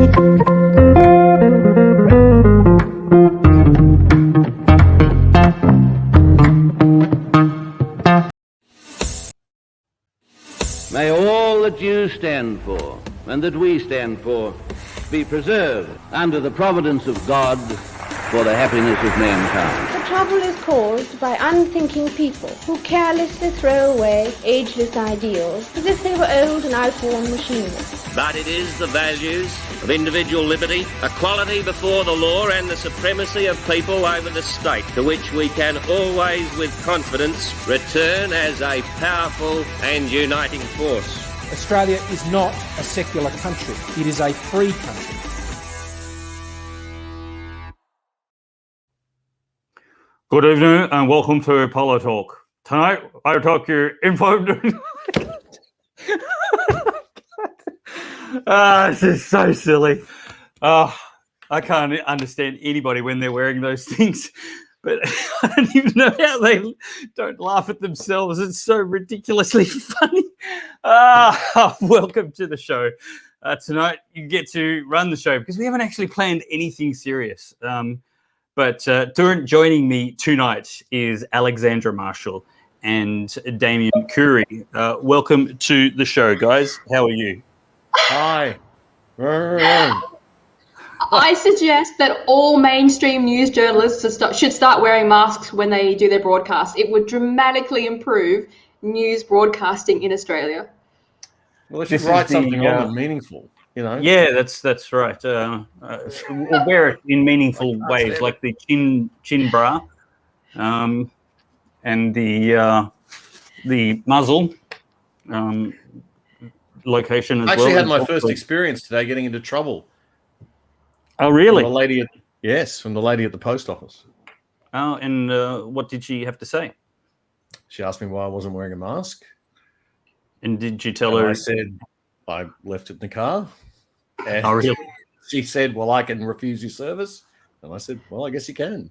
May all that you stand for and that we stand for be preserved under the providence of God for the happiness of mankind. The trouble is caused by unthinking people who carelessly throw away ageless ideals as if they were old and outworn machinery. But it is the values of individual liberty, equality before the law and the supremacy of people over the state to which we can always with confidence return as a powerful and uniting force. Australia is not a secular country. It is a free country. Good evening and welcome to Pellowe Talk. Tonight I talk you informed. This is so silly. I can't understand anybody when they're wearing those things, but I don't even know how they don't laugh at themselves. It's so ridiculously funny. Welcome to the show. Tonight you get to run the show because we haven't actually planned anything serious. But joining me tonight is Alexandra Marshall and Damien Curry. Welcome to the show, guys. How are you? Hi. I suggest that all mainstream news journalists should start wearing masks when they do their broadcasts. It would dramatically improve news broadcasting in Australia. Well, let's just write something on them meaningful, you know? Yeah, that's right. We'll wear it in meaningful ways, like the chin bra and the muzzle location as well. I actually had my first experience today getting into trouble. Oh, really? From the lady at the post office. Oh, and what did she have to say? She asked me why I wasn't wearing a mask. And did you tell her? I said I left it in the car. And oh, really? She said, well, I can refuse your service. And I said, well, I guess you can.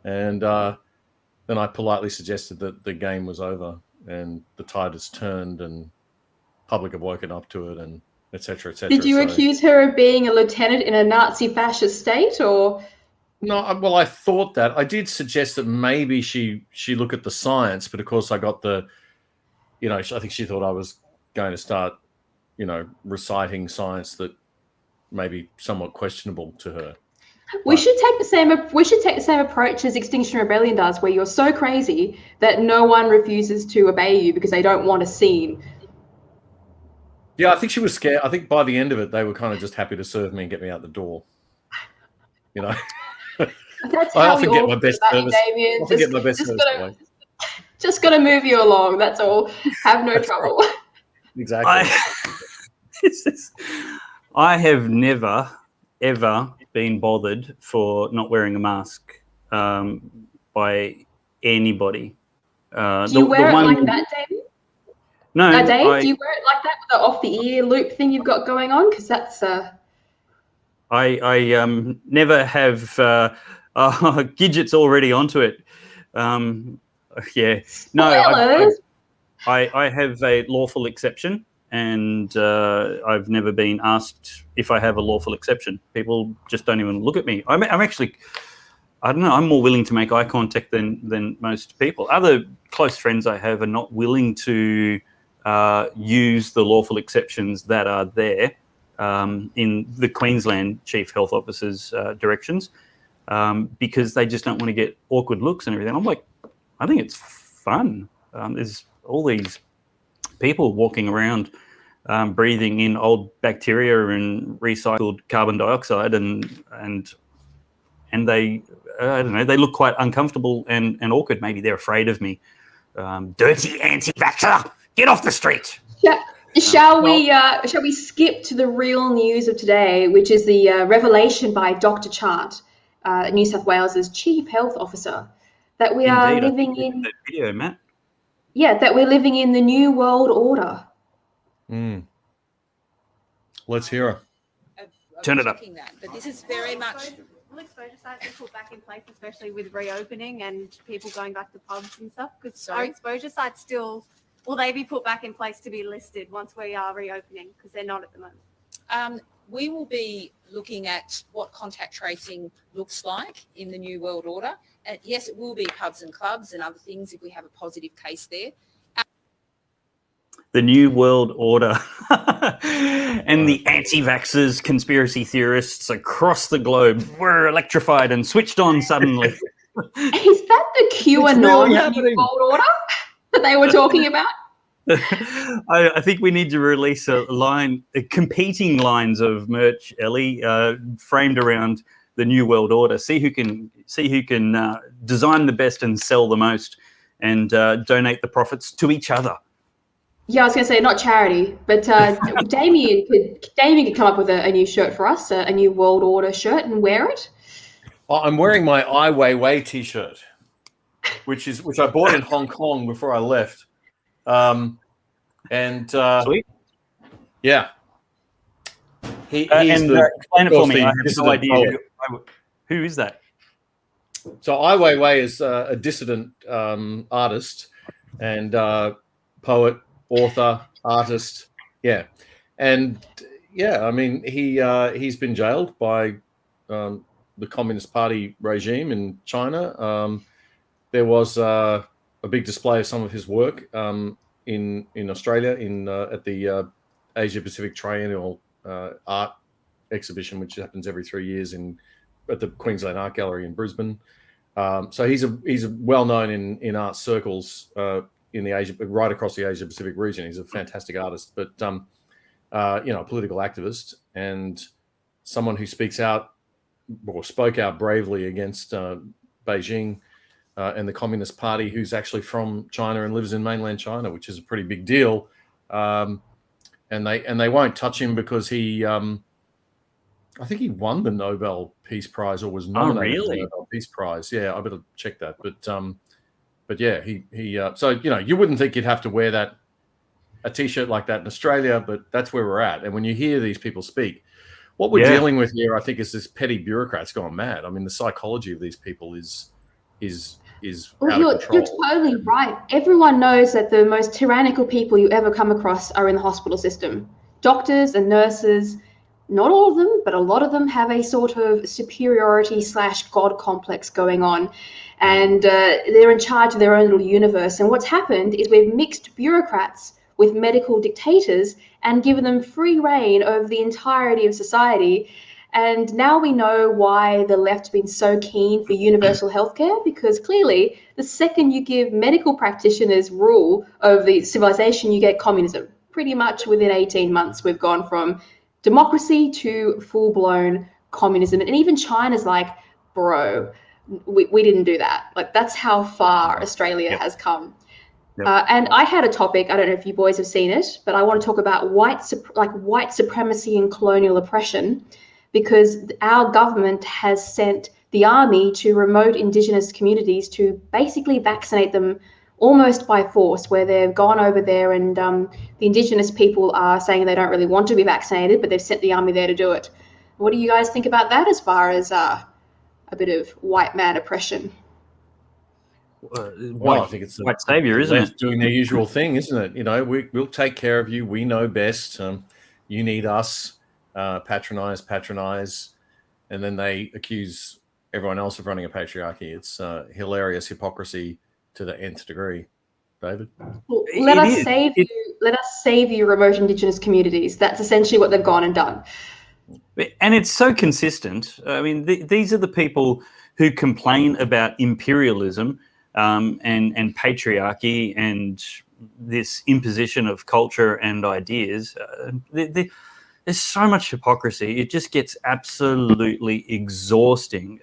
And then I politely suggested that the game was over and the tide has turned and public have woken up to it and et cetera, et cetera. Did you accuse her of being a lieutenant in a Nazi fascist state, or? No, well, I thought that. I did suggest that maybe she look at the science, but of course I got the, I think she thought I was going to start, reciting science that may be somewhat questionable to her. We should take the same approach as Extinction Rebellion does, where you're so crazy that no one refuses to obey you because they don't want a scene. Yeah, I think she was scared. I think by the end of it, they were kind of just happy to serve me and get me out the door. That's I how often we get all my best feel about you, Damien. Just gotta move you along. That's all. Have no trouble. Right. Exactly. I have never, ever been bothered for not wearing a mask by anybody. Do you wear it like that, David? No, Dave, do you wear it like that with the off-the-ear loop thing you've got going on? Because that's... I never have Gidget's already onto it. Yeah. No, I have a lawful exception, and I've never been asked if I have a lawful exception. People just don't even look at me. I'm actually, I don't know, I'm more willing to make eye contact than most people. Other close friends I have are not willing to use the lawful exceptions that are there in the Queensland Chief Health Officer's directions because they just don't want to get awkward looks and everything. I'm like, I think it's fun. There's all these people walking around breathing in old bacteria and recycled carbon dioxide and they, I don't know, they look quite uncomfortable and awkward. Maybe they're afraid of me. Dirty anti-vaxxer, get off the street. Yeah. Shall we skip to the real news of today, which is the revelation by Dr. Chart, New South Wales's Chief Health Officer, that we are living in that video, Matt. Yeah, that we're living in the new world order. Let's hear her. Turn it up. But this is very much. Will exposure sites be put back in place, especially with reopening and people going back to pubs and stuff? Because our exposure sites still, will they be put back in place to be listed once we are reopening? Because they're not at the moment. we will be looking at what contact tracing looks like in the New World Order. And yes, it will be pubs and clubs and other things if we have a positive case there. The New World Order and the anti-vaxxers, conspiracy theorists across the globe were electrified and switched on suddenly. Is that the QAnon New World Order that they were talking about? I think we need to release competing lines of merch, Ellie, framed around the New World Order. See who can design the best and sell the most, and donate the profits to each other. Yeah, I was going to say not charity, but Damien could come up with a new shirt for us, a New World Order shirt, and wear it. I'm wearing my Ai Weiwei t-shirt, which I bought in Hong Kong before I left. Sweet. Yeah. Explain it for me. I have no idea. Who is that? So Ai Weiwei is a dissident artist and poet, author, artist. Yeah. And yeah, I mean, he's been jailed by the Communist Party regime in China. There was a big display of some of his work in Australia at the Asia Pacific Triennial Art Exhibition, which happens every 3 years at the Queensland Art Gallery in Brisbane. So he's well known in art circles right across the Asia Pacific region. He's a fantastic artist, but a political activist and someone who spoke out bravely against Beijing and the Communist Party, who's actually from China and lives in mainland China, which is a pretty big deal. And they won't touch him because he, I think he won the Nobel Peace Prize or was nominated for the Nobel Peace Prize. Yeah, I better check that. But yeah, he. So you wouldn't think you'd have to wear a T-shirt like that in Australia, but that's where we're at. And when you hear these people speak, what we're dealing with here, I think, is this petty bureaucrats gone mad. I mean, the psychology of these people is out of control. You're totally right. Everyone knows that the most tyrannical people you ever come across are in the hospital system. Doctors and nurses, not all of them, but a lot of them have a sort of superiority / God complex going on. And they're in charge of their own little universe. And what's happened is we've mixed bureaucrats with medical dictators and given them free reign over the entirety of society. And now we know why the left's been so keen for universal healthcare, because clearly the second you give medical practitioners rule over the civilization, you get communism. Pretty much within 18 months, we've gone from democracy to full-blown communism. And even China's like, bro, we didn't do that. Like, that's how far Australia has come. Yep. And I had a topic, I don't know if you boys have seen it, but I want to talk about white supremacy and colonial oppression, because our government has sent the army to remote Indigenous communities to basically vaccinate them almost by force, where they've gone over there and the Indigenous people are saying they don't really want to be vaccinated, but they've sent the army there to do it. What do you guys think about that as far as a bit of white man oppression? Well, I think it's white savior, isn't it? Doing their usual thing, isn't it? We'll take care of you. We know best. You need us. Patronize, and then they accuse everyone else of running a patriarchy. It's hilarious hypocrisy to the nth degree. David, let us save you, remote Indigenous communities. That's essentially what they've gone and done. And it's so consistent. I mean, these are the people who complain about imperialism and patriarchy and this imposition of culture and ideas. There's so much hypocrisy. It just gets absolutely exhausting.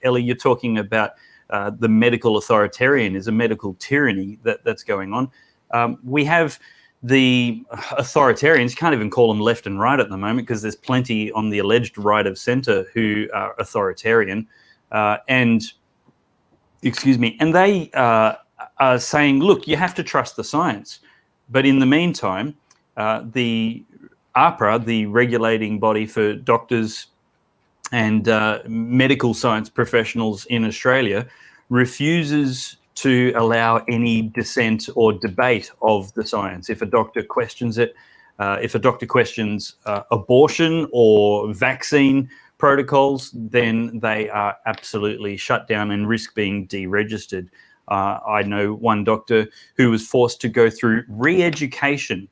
Ellie, you're talking about the medical authoritarianism, medical tyranny that's going on. We have the authoritarians, can't even call them left and right at the moment, because there's plenty on the alleged right of centre who are authoritarian. And they are saying, look, you have to trust the science. But in the meantime, the AHPRA, the regulating body for doctors and medical science professionals in Australia, refuses to allow any dissent or debate of the science. If a doctor questions it, if a doctor questions abortion or vaccine protocols, then they are absolutely shut down and risk being deregistered. I know one doctor who was forced to go through re-education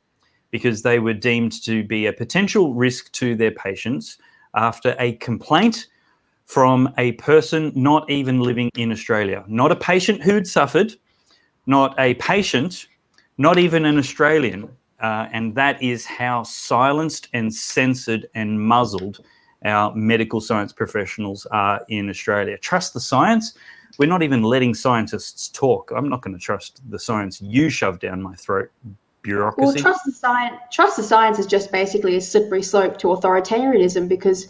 because they were deemed to be a potential risk to their patients after a complaint from a person not even living in Australia. Not a patient who'd suffered, not a patient, not even an Australian. And that is how silenced and censored and muzzled our medical science professionals are in Australia. Trust the science. We're not even letting scientists talk. I'm not going to trust the science you shove down my throat, bureaucracy. Well, trust the science is just basically a slippery slope to authoritarianism, because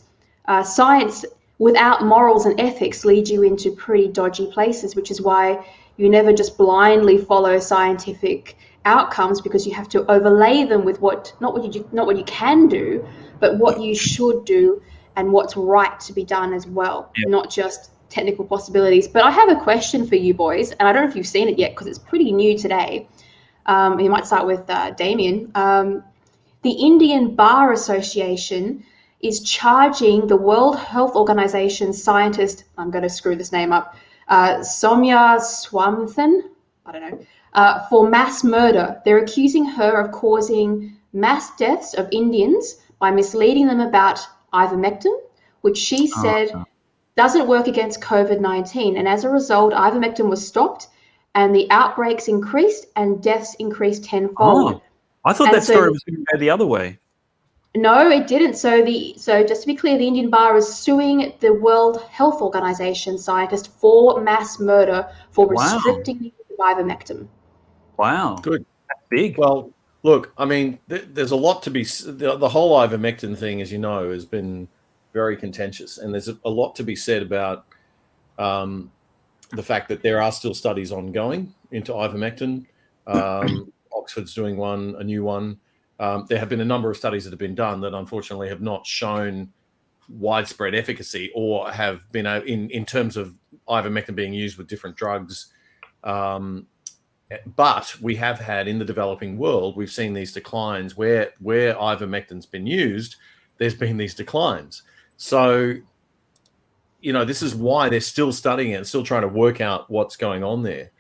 science without morals and ethics leads you into pretty dodgy places, which is why you never just blindly follow scientific outcomes, because you have to overlay them with not what you can do, but what you should do and what's right to be done as well, not just technical possibilities. But I have a question for you boys, and I don't know if you've seen it yet because it's pretty new today. You might start with Damien. The Indian Bar Association is charging the World Health Organization scientist, I'm going to screw this name up, Soumya Swaminathan, I don't know, for mass murder. They're accusing her of causing mass deaths of Indians by misleading them about ivermectin, which she said doesn't work against COVID-19. And as a result, ivermectin was stopped and the outbreaks increased and deaths increased tenfold. I thought that story was going to go the other way. No, it didn't. So just to be clear, the Indian Bar is suing the World Health Organization scientist for mass murder for restricting the use of ivermectin. Wow. Good. That's big. Well, look, I mean, there's a lot to be... The whole ivermectin thing, as you know, has been very contentious. And there's a lot to be said about the fact that there are still studies ongoing into ivermectin. Oxford's doing one, a new one. There have been a number of studies that have been done that unfortunately have not shown widespread efficacy or have been in terms of ivermectin being used with different drugs. But we have had in the developing world, we've seen these declines where ivermectin's been used, there's been these declines. So, you know, this is why they're still studying it and still trying to work out what's going on there.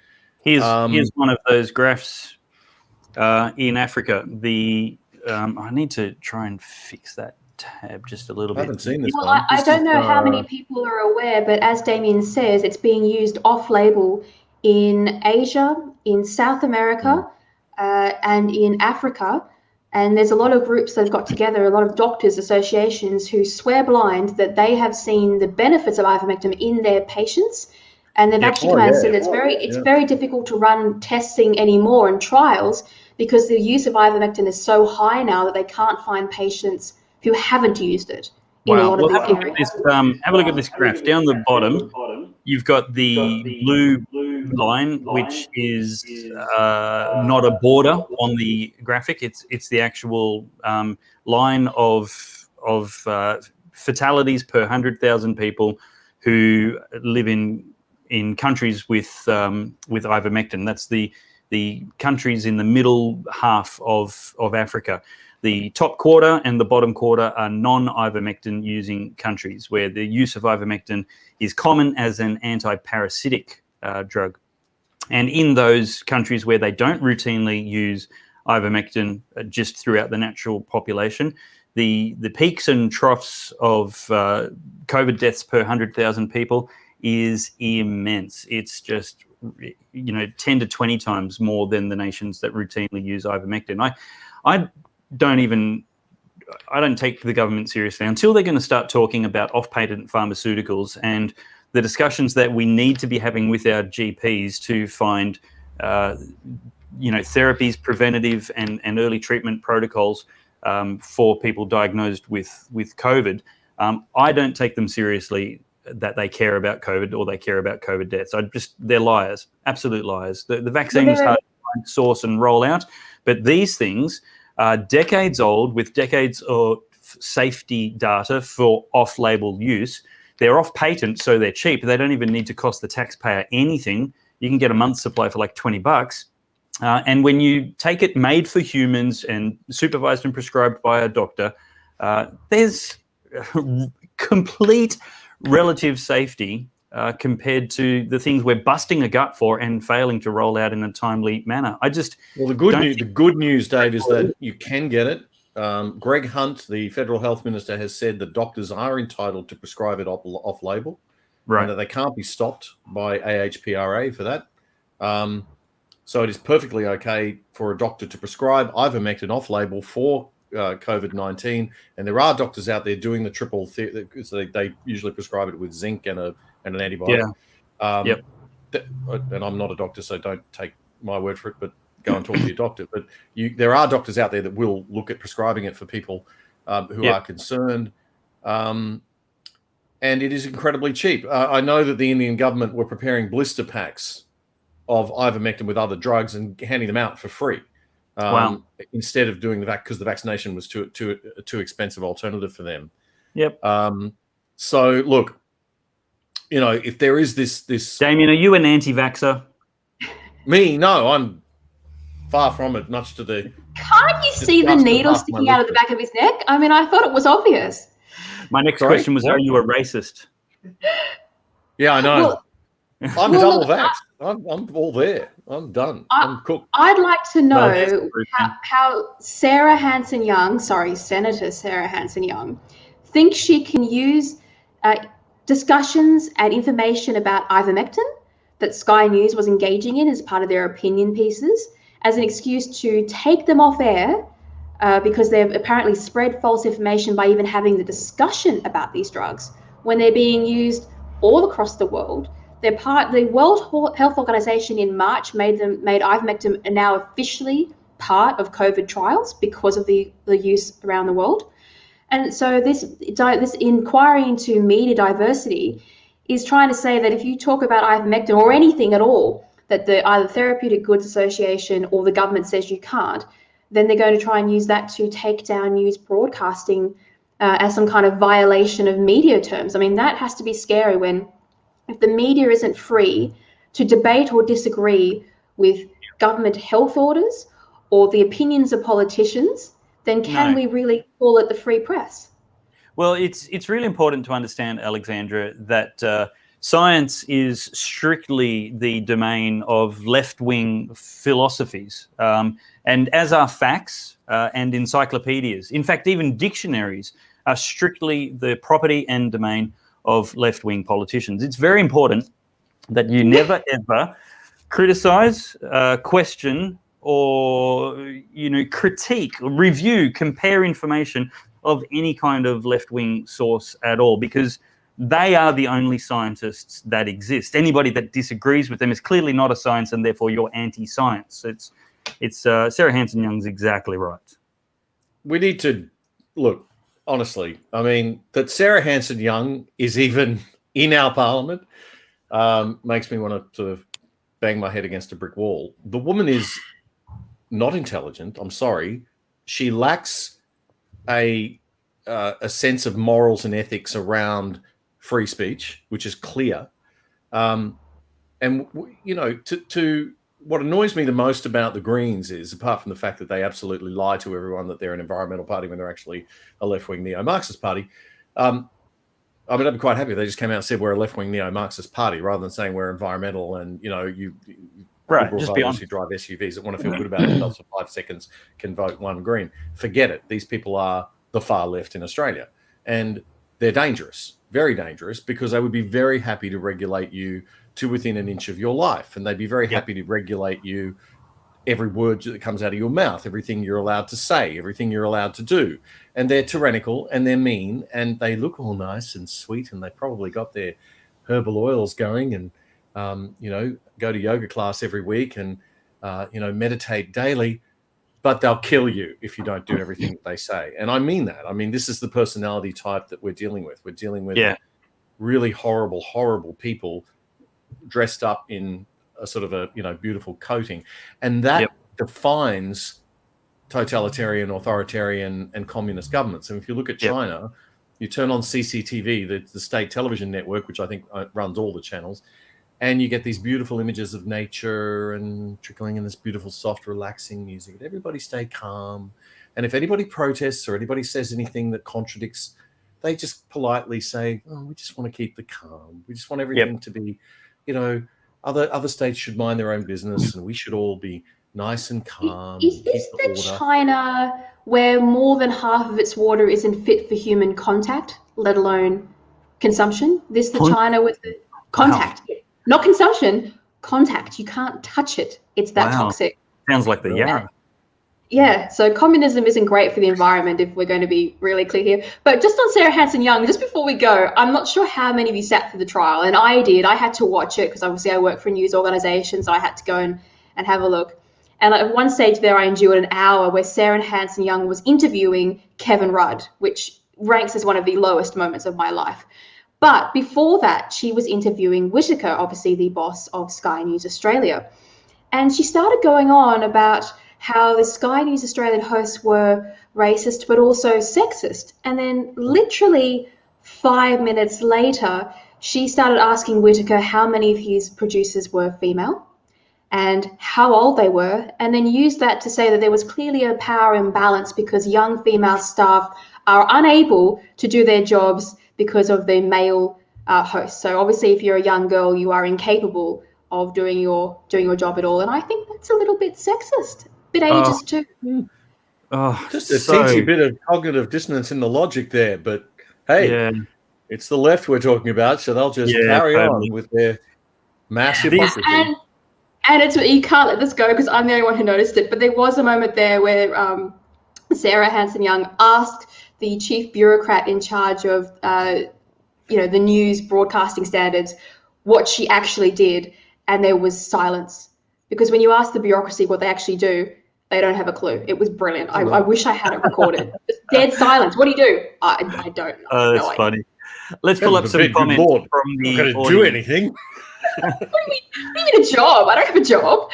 Here's one of those graphs in Africa. I need to try and fix that tab just a little bit. I haven't seen this Well, one. I don't know how many people are aware, but as Damien says, it's being used off-label in Asia, in South America, and in Africa. And there's a lot of groups that have got together, a lot of doctors' associations who swear blind that they have seen the benefits of ivermectin in their patients. And they've actually come out and said it's very difficult to run testing anymore and trials because the use of ivermectin is so high now that they can't find patients who haven't used it in a lot of these areas. Have a look at this graph. Down the bottom, you've got the blue line, which is not a border on the graphic. It's the actual line of fatalities per 100,000 people who live in countries with ivermectin. That's the countries in the middle half of Africa. The top quarter and the bottom quarter are non-ivermectin using countries where the use of ivermectin is common as an anti-parasitic drug. And in those countries where they don't routinely use ivermectin just throughout the natural population, the peaks and troughs of COVID deaths per 100,000 people is immense. It's just, 10 to 20 times more than the nations that routinely use ivermectin. I don't take the government seriously until they're going to start talking about off-patent pharmaceuticals and the discussions that we need to be having with our GPs to find, therapies, preventative and early treatment protocols for people diagnosed with COVID. I don't take them seriously that they care about COVID or they care about COVID deaths. They're liars, absolute liars. The vaccine was hard to find, source and roll out, but these things are decades old with decades of safety data for off-label use. They're off patent, so they're cheap. They don't even need to cost the taxpayer anything. You can get a month's supply for like $20. And when you take it made for humans and supervised and prescribed by a doctor, there's complete relative safety compared to the things we're busting a gut for and failing to roll out in a timely manner. The good news, Dave, is that you can get it. Greg Hunt, the federal health minister, has said that doctors are entitled to prescribe it off-label, right, and that they can't be stopped by AHPRA for that. So it is perfectly okay for a doctor to prescribe ivermectin off-label for COVID-19, and there are doctors out there doing the triple. So they usually prescribe it with zinc and an antibiotic. Yeah. And I'm not a doctor, so don't take my word for it, but go and talk to your doctor. But there are doctors out there that will look at prescribing it for people who are concerned. And it is incredibly cheap. I know that the Indian government were preparing blister packs of ivermectin with other drugs and handing them out for free. Instead of doing because the vaccination was too expensive alternative for them. Yep. So look, if there is this Damien, are you an anti-vaxxer? Me? No, I'm far from it, much to the... Can't you see the needle sticking out of the back of his neck? I mean, I thought it was obvious. My next question was, are you a racist? Yeah, I know. I'm double vaxxed. I'm all there. I'm done. I'm cooked. I'd like to know how Senator Sarah Hanson-Young thinks she can use discussions and information about ivermectin that Sky News was engaging in as part of their opinion pieces as an excuse to take them off air because they've apparently spread false information by even having the discussion about these drugs when they're being used all across the world. The World Health Organization in March made ivermectin now officially part of COVID trials because of the use around the world. And so this inquiry into media diversity is trying to say that if you talk about ivermectin or anything at all that the either Therapeutic Goods Association or the government says you can't, then they're going to try and use that to take down news broadcasting as some kind of violation of media terms. I mean, that has to be scary if the media isn't free to debate or disagree with government health orders or the opinions of politicians, then can we really call it the free press? Well, it's really important to understand, Alexandra, that science is strictly the domain of left-wing philosophies, and as are facts and encyclopedias. In fact, even dictionaries are strictly the property and domain of left-wing politicians. It's very important that you never, ever criticize, question, or critique, review, compare information of any kind of left-wing source at all, because they are the only scientists that exist. Anybody that disagrees with them is clearly not a science, and therefore you're anti-science. It's Sarah Hanson-Young's exactly right. We need to look, honestly, I mean, that Sarah Hanson-Young is even in our parliament makes me want to sort of bang my head against a brick wall. The woman is not intelligent. I'm sorry. She lacks a sense of morals and ethics around free speech, which is clear. And what annoys me the most about the Greens is, apart from the fact that they absolutely lie to everyone that they're an environmental party when they're actually a left-wing neo-Marxist party. I mean, I'd be quite happy if they just came out and said we're a left-wing neo-Marxist party rather than saying we're environmental and, right, just be honest. Who drive SUVs that want to feel good about themselves for 5 seconds can vote one Green. Forget it. These people are the far left in Australia, and they're dangerous, very dangerous, because they would be very happy to regulate you to within an inch of your life, and they'd be very happy to regulate you, every word that comes out of your mouth, everything you're allowed to say, everything you're allowed to do. And they're tyrannical and they're mean and they look all nice and sweet, and they probably got their herbal oils going and go to yoga class every week and meditate daily, but they'll kill you if you don't do everything that they say. And I mean that. I mean, this is the personality type that we're dealing with. We're dealing with really horrible, horrible people dressed up in a sort of a beautiful coating, and that defines totalitarian, authoritarian, and communist governments. And if you look at China, you turn on CCTV, the state television network, which I think runs all the channels, and you get these beautiful images of nature and trickling in this beautiful, soft, relaxing music. And everybody stay calm. And if anybody protests or anybody says anything that contradicts, they just politely say, "Oh, we just want to keep the calm. We just want everything to be, other states should mind their own business, and we should all be nice and calm. Is this the China where more than half of its water isn't fit for human contact, let alone consumption? This the China with the contact, not consumption, contact. You can't touch it. It's that toxic. Sounds like the Yarra. Yeah, so communism isn't great for the environment, if we're going to be really clear here. But just on Sarah Hanson-Young, just before we go, I'm not sure how many of you sat through the trial, and I did. I had to watch it because obviously I work for a news organisation, so I had to go and have a look. And at one stage there, I endured an hour where Sarah Hanson-Young was interviewing Kevin Rudd, which ranks as one of the lowest moments of my life. But before that, she was interviewing Whittaker, obviously the boss of Sky News Australia. And she started going on about how the Sky News Australian hosts were racist, but also sexist. And then literally 5 minutes later, she started asking Whittaker how many of his producers were female and how old they were, and then used that to say that there was clearly a power imbalance because young female staff are unable to do their jobs because of the male hosts. So obviously, if you're a young girl, you are incapable of doing your job at all. And I think that's a little bit sexist. Bit ageist too. Just a teensy bit of cognitive dissonance in the logic there, but hey, it's the left we're talking about, so they'll just carry on with their mass hypocrisy. And it's you can't let this go because I'm the only one who noticed it. But there was a moment there where Sarah Hanson-Young asked the chief bureaucrat in charge of the news broadcasting standards what she actually did, and there was silence. Because when you ask the bureaucracy what they actually do, they don't have a clue. It was brilliant. I wish I had it recorded. Just dead silence. What do you do? I don't know. Oh, that's funny. Let's pull up some comments from the audience. I'm not going to do anything. What do you mean a job? I don't have a job.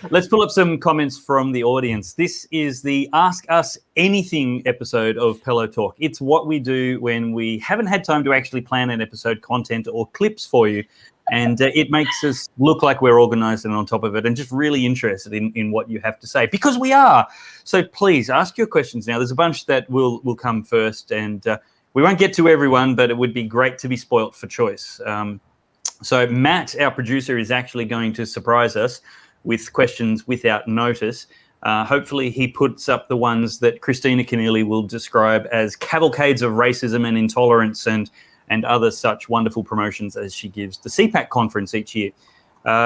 Let's pull up some comments from the audience. This is the Ask Us Anything episode of Pellowe Talk. It's what we do when we haven't had time to actually plan an episode content or clips for you. And it makes us look like we're organised and on top of it and just really interested in what you have to say, because we are. So please ask your questions now. There's a bunch that will come first, and we won't get to everyone, but it would be great to be spoilt for choice. So Matt, our producer, is actually going to surprise us with questions without notice. Hopefully he puts up the ones that Christina Keneally will describe as cavalcades of racism and intolerance and other such wonderful promotions as she gives the CPAC conference each year.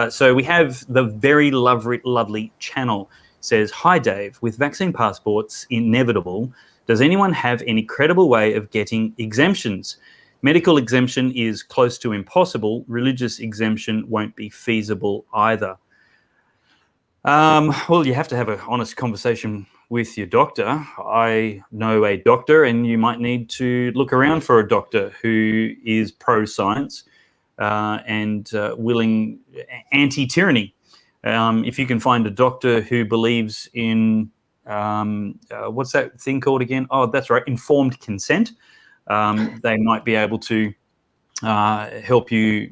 So we have the very lovely Channel says, "Hi Dave, with vaccine passports inevitable, does anyone have any credible way of getting exemptions? Medical exemption is close to impossible. Religious exemption won't be feasible either." Well, you have to have an honest conversation with your doctor. I know a doctor, and you might need to look around for a doctor who is pro-science and willing anti-tyranny. If you can find a doctor who believes in, what's that thing called again? Oh, that's right, informed consent. They might be able to help you,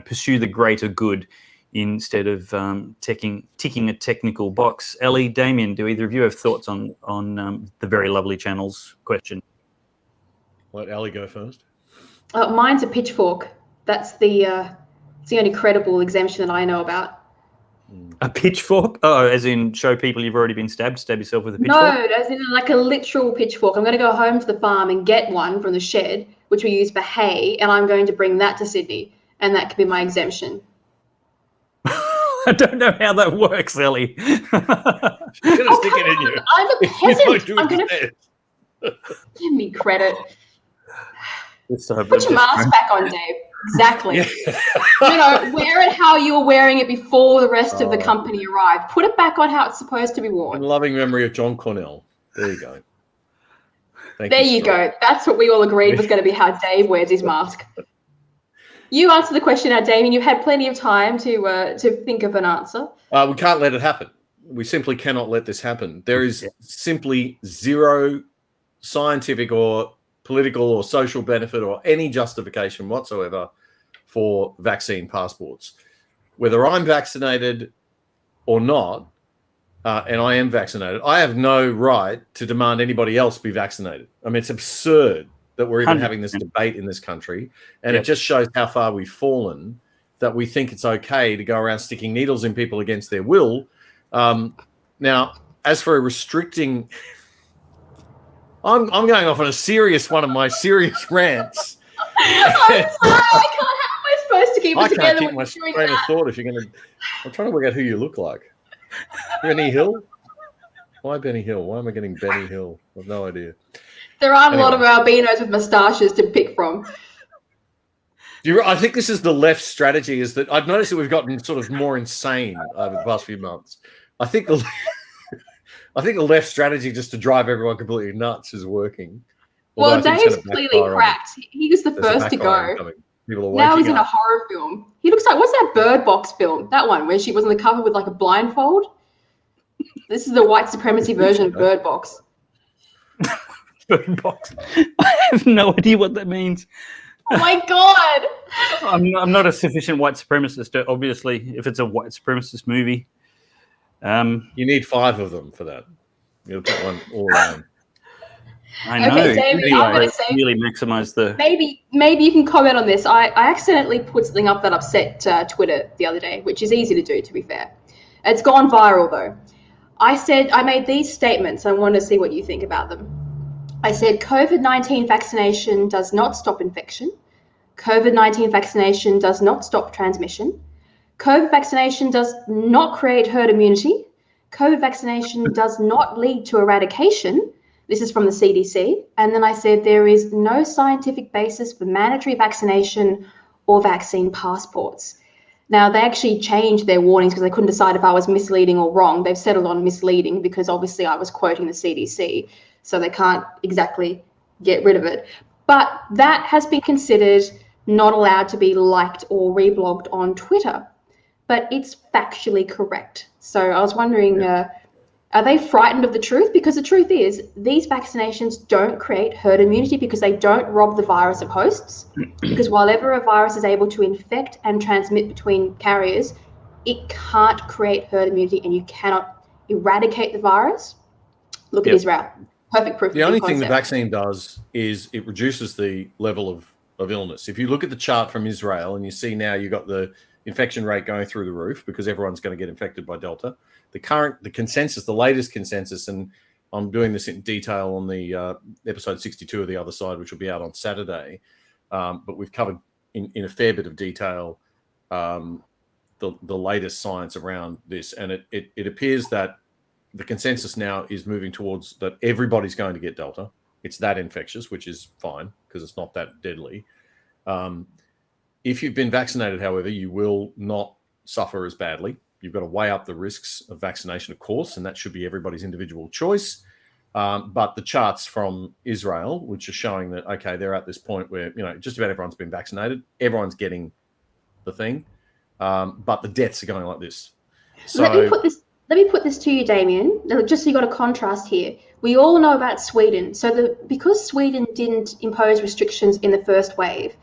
pursue the greater good instead of ticking a technical box. Ellie, Damien, do either of you have thoughts on the very lovely Channel's question? Let Ellie go first. Mine's a pitchfork. That's the only credible exemption that I know about. A pitchfork? Oh, as in show people you've already been stabbed, stab yourself with a pitchfork? No, as in like a literal pitchfork. I'm going to go home to the farm and get one from the shed, which we use for hay, and I'm going to bring that to Sydney, and that could be my exemption. I don't know how that works, Ellie. She's going to stick it in you. I'm a peasant. I'm going to give me credit. Put your mask back on, Dave. Exactly. Wear it how you were wearing it before the rest of the company arrived. Put it back on how it's supposed to be worn. In loving memory of John Cornell. There you go. There you go. That's what we all agreed was going to be how Dave wears his mask. You answer the question now, Damien. You've had plenty of time to think of an answer. We can't let it happen. We simply cannot let this happen. There is simply zero scientific or political or social benefit or any justification whatsoever for vaccine passports. Whether I'm vaccinated or not, and I am vaccinated, I have no right to demand anybody else be vaccinated. I mean, it's absurd that we're even 100%. having this debate in this country. And it just shows how far we've fallen, that we think it's okay to go around sticking needles in people against their will. Now, as for restricting, I'm going off on a serious one of my serious rants. I'm sorry, how am I supposed to keep it together? I can't keep my train of thought if you're going to... I'm trying to work out who you look like. Benny Hill? Why Benny Hill? Why am I getting Benny Hill? I've no idea. There aren't a lot of albinos with moustaches to pick from. I think this is the left strategy, is that I've noticed that we've gotten sort of more insane over the past few months. I think the left strategy just to drive everyone completely nuts is working. Well, Dave's clearly cracked. He was the first to go. Now he's in a horror film. He looks like, what's that Bird Box film? That one where she was on the cover with like a blindfold? This is the white supremacy version of Bird Box. Bird Box. I have no idea what that means. Oh my God. I'm not a sufficient white supremacist, obviously, if it's a white supremacist movie. You need 5 of them for that. You'll put one all around. I know. Okay, David, anyway, I'm going to say, really maximize the... Maybe you can comment on this. I accidentally put something up that upset Twitter the other day, which is easy to do, to be fair. It's gone viral, though. I made these statements. I want to see what you think about them. I said, COVID-19 vaccination does not stop infection. COVID-19 vaccination does not stop transmission. COVID vaccination does not create herd immunity. COVID vaccination does not lead to eradication. This is from the CDC. And then I said, there is no scientific basis for mandatory vaccination or vaccine passports. Now, they actually changed their warnings because they couldn't decide if I was misleading or wrong. They've settled on misleading because obviously I was quoting the CDC, so they can't exactly get rid of it. But that has been considered not allowed to be liked or reblogged on Twitter. But it's factually correct. So I was wondering, are they frightened of the truth? Because the truth is, these vaccinations don't create herd immunity because they don't rob the virus of hosts. Because while ever a virus is able to infect and transmit between carriers, it can't create herd immunity and you cannot eradicate the virus. Look at Israel. Perfect proof. The only thing the vaccine does is it reduces the level of illness. If you look at the chart from Israel and you see now you've got the infection rate going through the roof because everyone's going to get infected by Delta. The consensus, the latest consensus, and I'm doing this in detail on the episode 62 of The Other Side, which will be out on Saturday. But we've covered in a fair bit of detail the latest science around this. And it appears that the consensus now is moving towards that everybody's going to get Delta. It's that infectious, which is fine because it's not that deadly. If you've been vaccinated, however, you will not suffer as badly. You've got to weigh up the risks of vaccination, of course, and that should be everybody's individual choice. But the charts from Israel, which are showing that, okay, they're at this point where, just about everyone's been vaccinated. Everyone's getting the thing. But the deaths are going like this. So let me put this to you, Damien, just so you got a contrast here. We all know about Sweden. So because Sweden didn't impose restrictions in the first wave,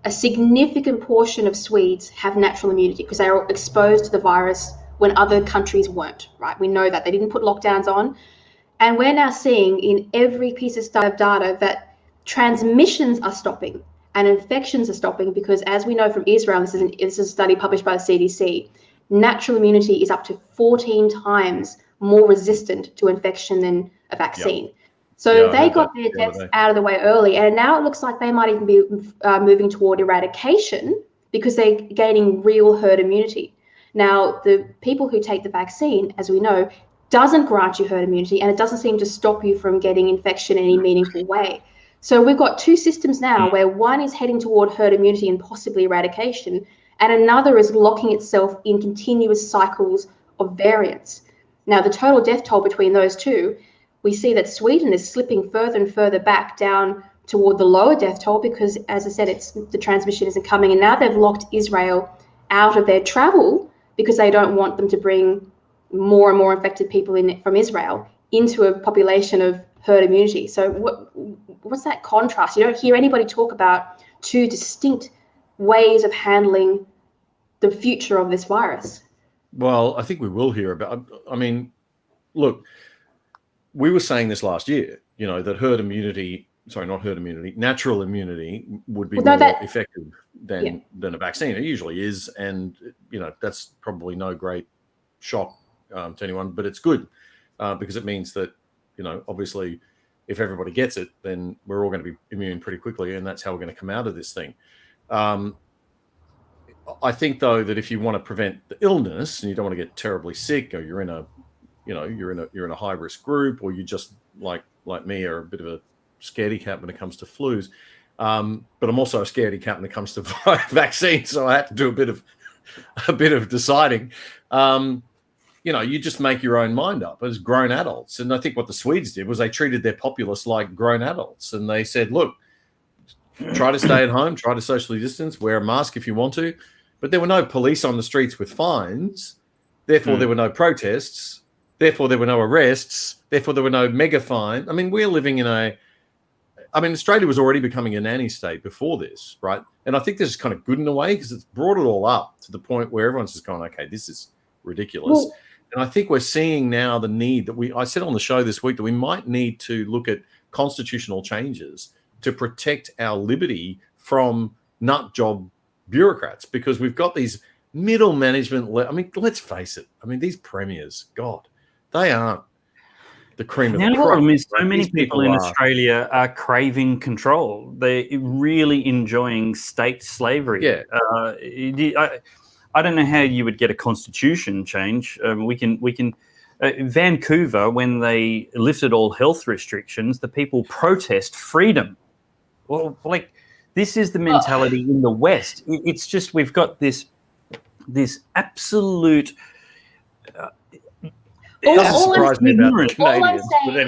a significant portion of Swedes have natural immunity because they are exposed to the virus when other countries weren't, right? We know that. They didn't put lockdowns on. And we're now seeing in every piece of data that transmissions are stopping and infections are stopping because, as we know from Israel, this is a study published by the CDC, natural immunity is up to 14 times more resistant to infection than a vaccine. Yep. So they got their deaths out of the way early, and now it looks like they might even be moving toward eradication because they're gaining real herd immunity. Now, the people who take the vaccine, as we know, doesn't grant you herd immunity, and it doesn't seem to stop you from getting infection in any meaningful way. So we've got two systems now where one is heading toward herd immunity and possibly eradication, and another is locking itself in continuous cycles of variants. Now, the total death toll between those two, we see that Sweden is slipping further and further back down toward the lower death toll because, as I said, the transmission isn't coming. And now they've locked Israel out of their travel because they don't want them to bring more and more infected people from Israel into a population of herd immunity. So what's that contrast? You don't hear anybody talk about two distinct ways of handling the future of this virus? Well, I think we will hear about. I mean, look, we were saying this last year. That herd immunity. Sorry, not herd immunity. Natural immunity would be more effective than a vaccine. It usually is, and that's probably no great shock to anyone, but it's good because it means that obviously, if everybody gets it, then we're all going to be immune pretty quickly, and that's how we're going to come out of this thing. I think though that if you want to prevent the illness and you don't want to get terribly sick, or you're in a high risk group, or you just like me are a bit of a scaredy cat when it comes to flus, but I'm also a scaredy cat when it comes to vaccines, so I had to do a bit of deciding. You just make your own mind up as grown adults, and I think what the Swedes did was they treated their populace like grown adults, and they said, look, try to stay at home, try to socially distance, wear a mask if you want to, but there were no police on the streets with fines, therefore there were no protests, therefore there were no arrests, therefore there were no mega fine. I mean, we're living in Australia was already becoming a nanny state before this, right? And I think this is kind of good in a way because it's brought it all up to the point where everyone's just going, okay, this is ridiculous. Well, and I think we're seeing now the need that I said on the show this week that we might need to look at constitutional changes to protect our liberty from nut job bureaucrats, because we've got these middle management. Let's face it. These premiers, God, they aren't the cream of the crop. The problem is so many people in Australia are craving control. They're really enjoying state slavery. Yeah. I don't know how you would get a constitution change. We can. Vancouver, when they lifted all health restrictions, the people protest freedom. Well, this is the mentality in the West. It's just we've got this absolute. All I'm saying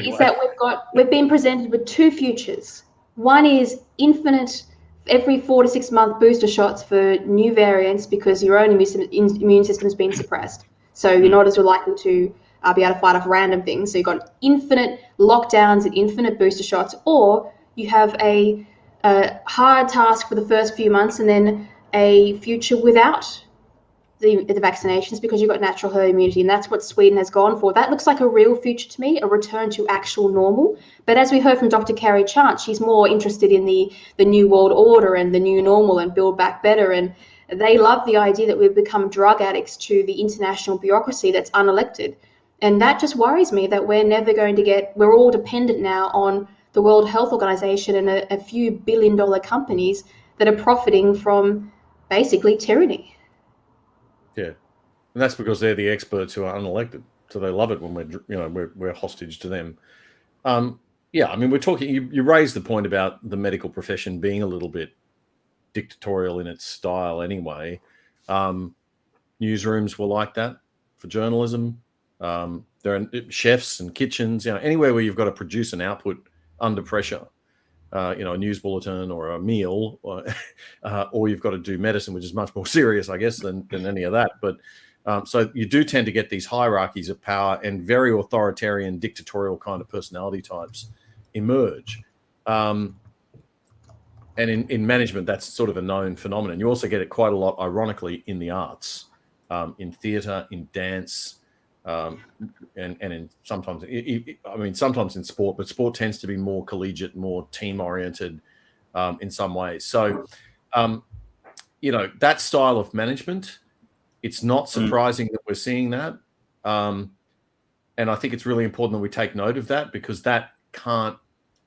is that we've been presented with two futures. One is infinite, every 4 to 6 month booster shots for new variants because your own immune system has been suppressed. So you're not as likely to be able to fight off random things. So you've got infinite lockdowns and infinite booster shots, or you have a hard task for the first few months and then a future without the vaccinations because you've got natural herd immunity, and that's what Sweden has gone for. That looks like a real future to me, a return to actual normal. But as we heard from Dr. Carrie Chant, she's more interested in the new world order and the new normal and build back better. And they love the idea that we've become drug addicts to the international bureaucracy that's unelected. And that just worries me that we're never going to we're all dependent now on the World Health Organization and a few billion-dollar companies that are profiting from basically tyranny. Yeah, and that's because they're the experts who are unelected, so they love it when we're hostage to them. We're talking. You raised the point about the medical profession being a little bit dictatorial in its style, anyway. Newsrooms were like that for journalism. There are chefs and kitchens. Anywhere where you've got to produce an output under pressure. A news bulletin or a meal, or you've got to do medicine, which is much more serious, I guess, than any of that. But so you do tend to get these hierarchies of power and very authoritarian, dictatorial kind of personality types emerge. And in management, that's sort of a known phenomenon. You also get it quite a lot, ironically, in the arts, in theatre, in dance, and in sometimes in sport, but sport tends to be more collegiate, more team oriented in some ways. So, that style of management, it's not surprising that we're seeing that. And I think it's really important that we take note of that, because that can't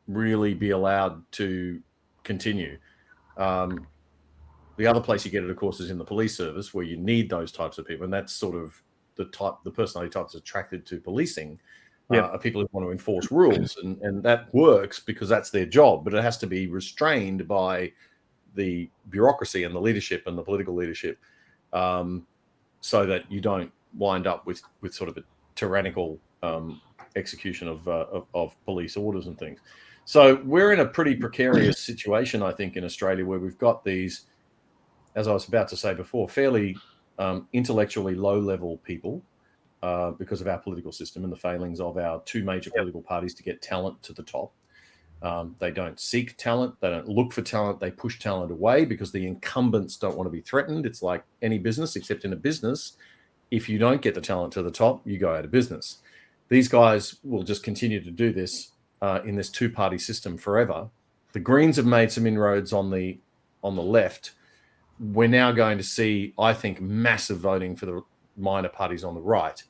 really be allowed to continue. The other place you get it, of course, is in the police service, where you need those types of people. And that's sort of the personality types attracted to policing are people who want to enforce rules, and that works because that's their job, but it has to be restrained by the bureaucracy and the leadership and the political leadership, so that you don't wind up with sort of a tyrannical execution of police orders and things. So we're in a pretty precarious situation, I think, in Australia, where we've got these, as I was about to say before, fairly intellectually low-level people because of our political system and the failings of our two major political parties to get talent to the top. They don't seek talent. They don't look for talent. They push talent away because the incumbents don't want to be threatened. It's like any business, except in a business, if you don't get the talent to the top, you go out of business. These guys will just continue to do this in this two-party system forever. The Greens have made some inroads on the left. We're now going to see, I think, massive voting for the minor parties on the right.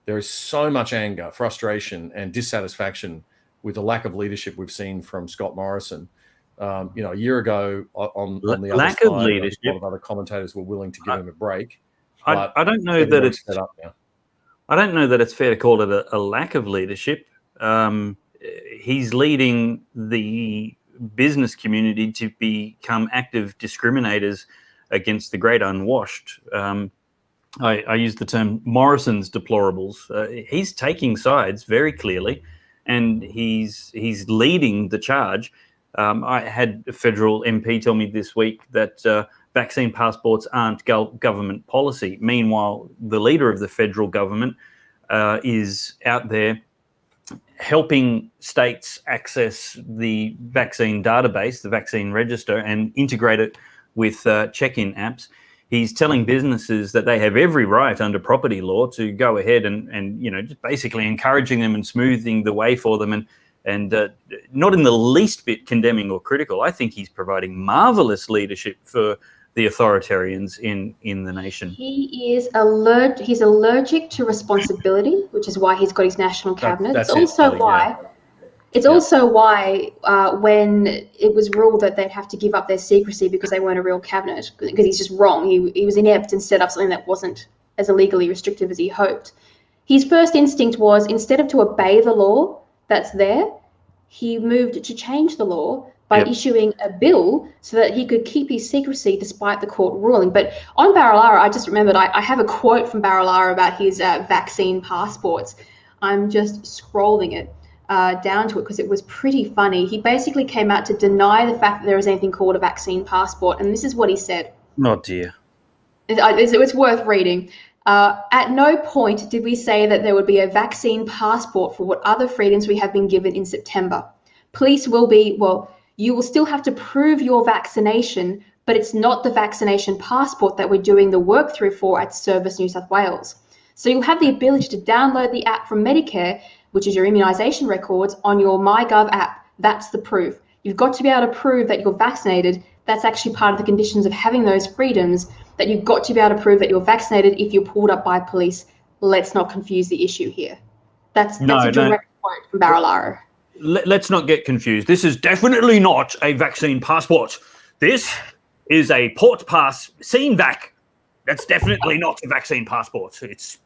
There is so much anger, frustration, and dissatisfaction with the lack of leadership we've seen from Scott Morrison. A year ago on the other lack side, of leadership. A lot of other commentators were willing to give him a break. I don't know that it's set up now. I don't know that it's fair to call it a lack of leadership. He's leading the business community to become active discriminators against the great unwashed. I use the term Morrison's deplorables. He's taking sides very clearly, and he's leading the charge. I had a federal MP tell me this week that vaccine passports aren't government policy. Meanwhile, the leader of the federal government is out there helping states access the vaccine database, the vaccine register, and integrate it with check-in apps. He's telling businesses that they have every right under property law to go ahead and just basically encouraging them and smoothing the way for them, and not in the least bit condemning or critical. I think he's providing marvelous leadership for the authoritarians in the nation. He's allergic to responsibility, which is why he's got his national cabinet. It's also why when it was ruled that they'd have to give up their secrecy because they weren't a real cabinet, because he's just wrong. He was inept and set up something that wasn't as illegally restrictive as he hoped. His first instinct was, instead of to obey the law that's there, he moved to change the law by issuing a bill so that he could keep his secrecy despite the court ruling. But on Barilaro, I just remembered I have a quote from Barilaro about his vaccine passports. I'm just scrolling it down to it because it was pretty funny. He basically came out to deny the fact that there is anything called a vaccine passport, and this is what he said. Oh dear. It's worth reading. At no point did we say that there would be a vaccine passport for what other freedoms we have been given in September. Police will be, you will still have to prove your vaccination, but it's not the vaccination passport that we're doing the work through for at Service New South Wales. So you'll have the ability to download the app from Medicare, which is your immunisation records, on your MyGov app. That's the proof. You've got to be able to prove that you're vaccinated. That's actually part of the conditions of having those freedoms, that you've got to be able to prove that you're vaccinated if you're pulled up by police. Let's not confuse the issue here. That's a direct quote from Barilaro. Let's not get confused. This is definitely not a vaccine passport. This is a port pass scene vac. That's definitely not a vaccine passport. It's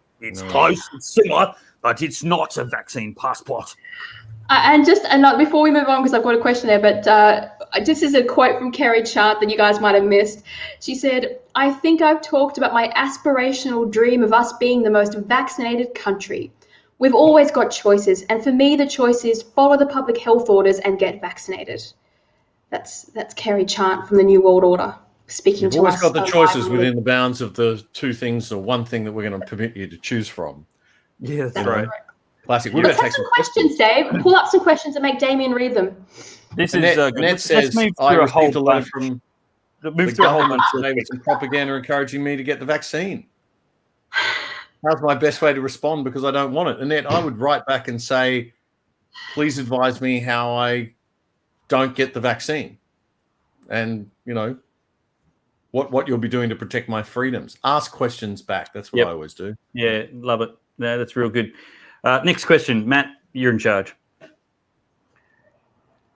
close, it's similar, but it's not a vaccine passport. And before we move on, because I've got a question there, but this is a quote from Kerry Chant that you guys might have missed. She said, "I think I've talked about my aspirational dream of us being the most vaccinated country. We've always got choices, and for me, the choice is follow the public health orders and get vaccinated." That's Kerry Chant from the New World Order speaking to us. You've always got the choices within the bounds of the two things or one thing that we're going to permit you to choose from. Yeah, that's right. Classic. Let's have some questions, Dave. Pull up some questions and make Damien read them. This Annette, is good. Annette says, I received a letter from the government today with some propaganda encouraging me to get the vaccine. How's my best way to respond because I don't want it? Annette, I would write back and say, please advise me how I don't get the vaccine. And, what you'll be doing to protect my freedoms. Ask questions back. That's what I always do. Yeah, love it. Yeah, that's real good. Next question. Matt, you're in charge.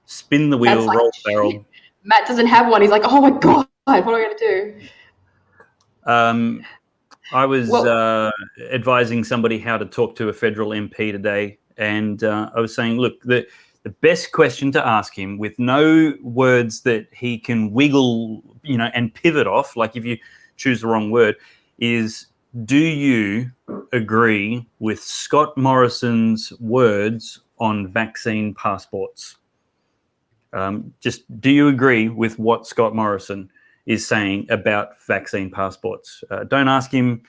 Spin the wheel, roll barrel. Matt doesn't have one. He's like, oh my God, what am I going to do? I was advising somebody how to talk to a federal MP today, and I was saying, look, the best question to ask him with no words that he can wiggle, and pivot off, like if you choose the wrong word, is, do you agree with Scott Morrison's words on vaccine passports? Just do you agree with what Scott Morrison is saying about vaccine passports? Don't ask him.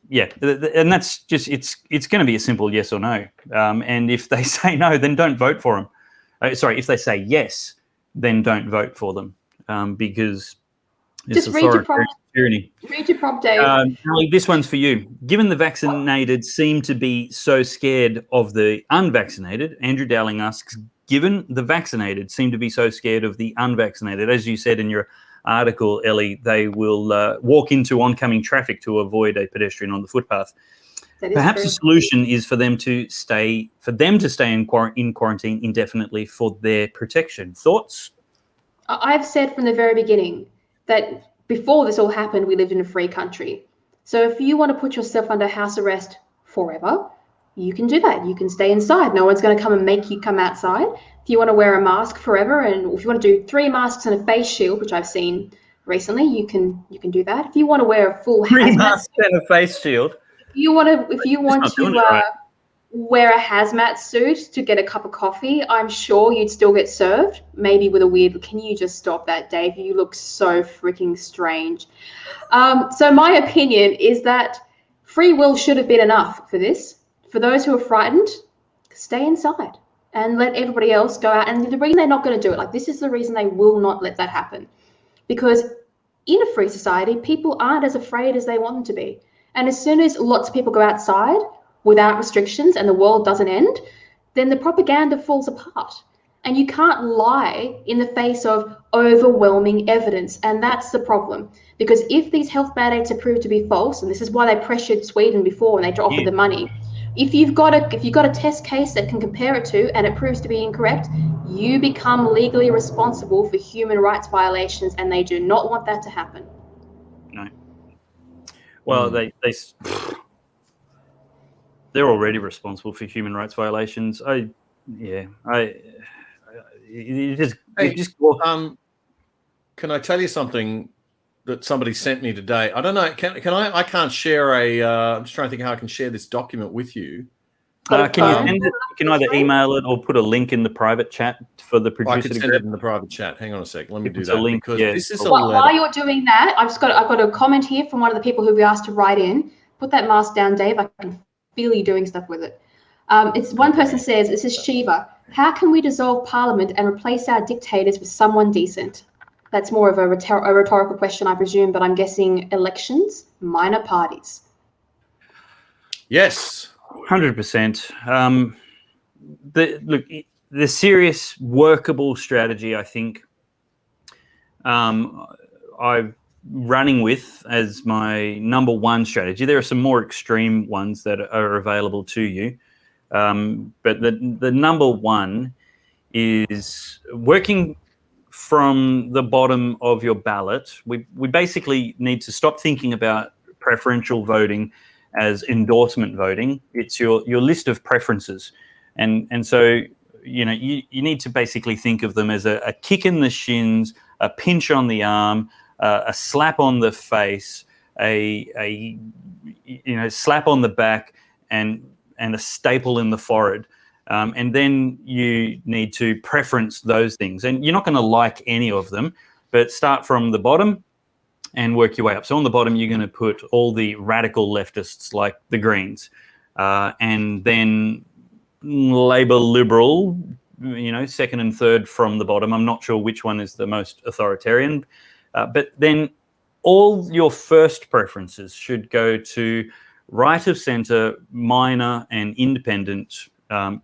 Yeah, and that's just, it's going to be a simple yes or no. And if they say no, then don't vote for him. if they say yes, then don't vote for them because it's just read your prompt. Tyranny. Read your prompt, Dave. Ali, this one's for you. Given the vaccinated seem to be so scared of the unvaccinated, Andrew Dowling asks, given the vaccinated seem to be so scared of the unvaccinated, as you said in your article, Ellie, they will walk into oncoming traffic to avoid a pedestrian on the footpath. Perhaps the solution is for them to stay in quarantine indefinitely for their protection. Thoughts? I've said from the very beginning that before this all happened, we lived in a free country. So if you want to put yourself under house arrest forever, you can do that. You can stay inside. No one's going to come and make you come outside. If you want to wear a mask forever, and if you want to do 3 masks and a face shield, which I've seen recently, you can do that. If you want to wear a full 3 masks and a face shield. If you want to wear a hazmat suit to get a cup of coffee, I'm sure you'd still get served, maybe with a weird, can you just stop that, Dave? You look so freaking strange. So my opinion is that free will should have been enough for this. For those who are frightened, stay inside and let everybody else go out. And the reason they're not going to do it, this is the reason they will not let that happen. Because in a free society, people aren't as afraid as they want them to be. And as soon as lots of people go outside without restrictions and the world doesn't end, then the propaganda falls apart. And you can't lie in the face of overwhelming evidence. And that's the problem. Because if these health mandates are proved to be false, and this is why they pressured Sweden before when they offered the money, if you've got a test case that can compare it to and it proves to be incorrect, you become legally responsible for human rights violations, and they do not want that to happen. No. Well, they're already responsible for human rights violations. Can I tell you something that somebody sent me today? I don't know. Can I? I can't share I'm just trying to think how I can share this document with you. Can you send it? You can either email it or put a link in the private chat for the producer. I can send it in the private chat. Hang on a sec. Let me do that. Link, because this is while you're doing that, I've got a comment here from one of the people who we asked to write in. Put that mask down, Dave. I can feel you doing stuff with it. It's one person says, this is Shiva. How can we dissolve Parliament and replace our dictators with someone decent? That's more of a rhetorical question, I presume, but I'm guessing elections, minor parties. Yes. 100%. The serious workable strategy, I think, I'm running with as my number one strategy. There are some more extreme ones that are available to you, but the number one is working from the bottom of your ballot. We basically need to stop thinking about preferential voting as endorsement voting. It's your list of preferences, and so you need to basically think of them as a kick in the shins, a pinch on the arm, a slap on the face, a slap on the back, and a staple in the forehead. And then you need to preference those things. And you're not going to like any of them, but start from the bottom and work your way up. So on the bottom, you're going to put all the radical leftists like the Greens, and then Labour Liberal, second and third from the bottom. I'm not sure which one is the most authoritarian, but then all your first preferences should go to right of centre, minor and independent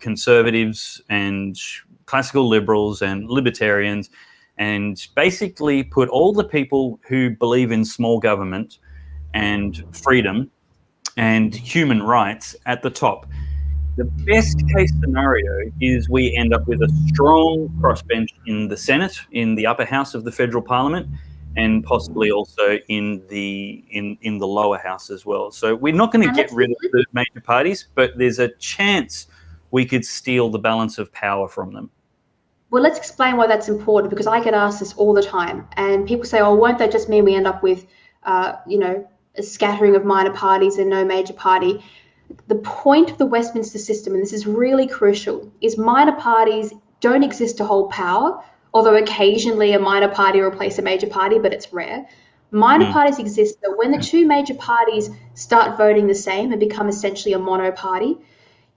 conservatives and classical liberals and libertarians, and basically put all the people who believe in small government and freedom and human rights at the top. The best case scenario is we end up with a strong crossbench in the Senate, in the upper house of the federal parliament, and possibly also in the lower house as well. So we're not going to get rid of the major parties, but there's a chance we could steal the balance of power from them. Well, let's explain why that's important, because I get asked this all the time, and people say, "Oh, won't that just mean we end up with, a scattering of minor parties and no major party?" The point of the Westminster system, and this is really crucial, is minor parties don't exist to hold power, although occasionally a minor party will replace a major party, but it's rare. Minor parties exist that when the two major parties start voting the same and become essentially a mono party,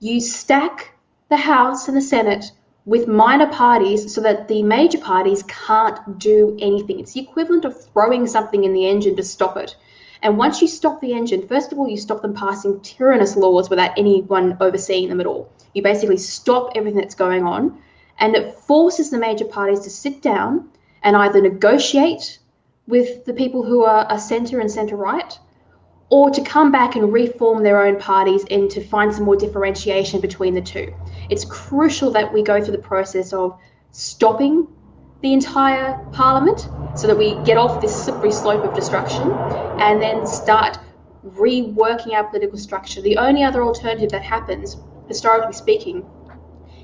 you stack the House and the Senate with minor parties so that the major parties can't do anything. It's the equivalent of throwing something in the engine to stop it. And once you stop the engine, first of all, you stop them passing tyrannous laws without anyone overseeing them at all. You basically stop everything that's going on, and it forces the major parties to sit down and either negotiate with the people who are centre and centre-right, or to come back and reform their own parties and to find some more differentiation between the two. It's crucial that we go through the process of stopping the entire parliament so that we get off this slippery slope of destruction and then start reworking our political structure. The only other alternative that happens, historically speaking,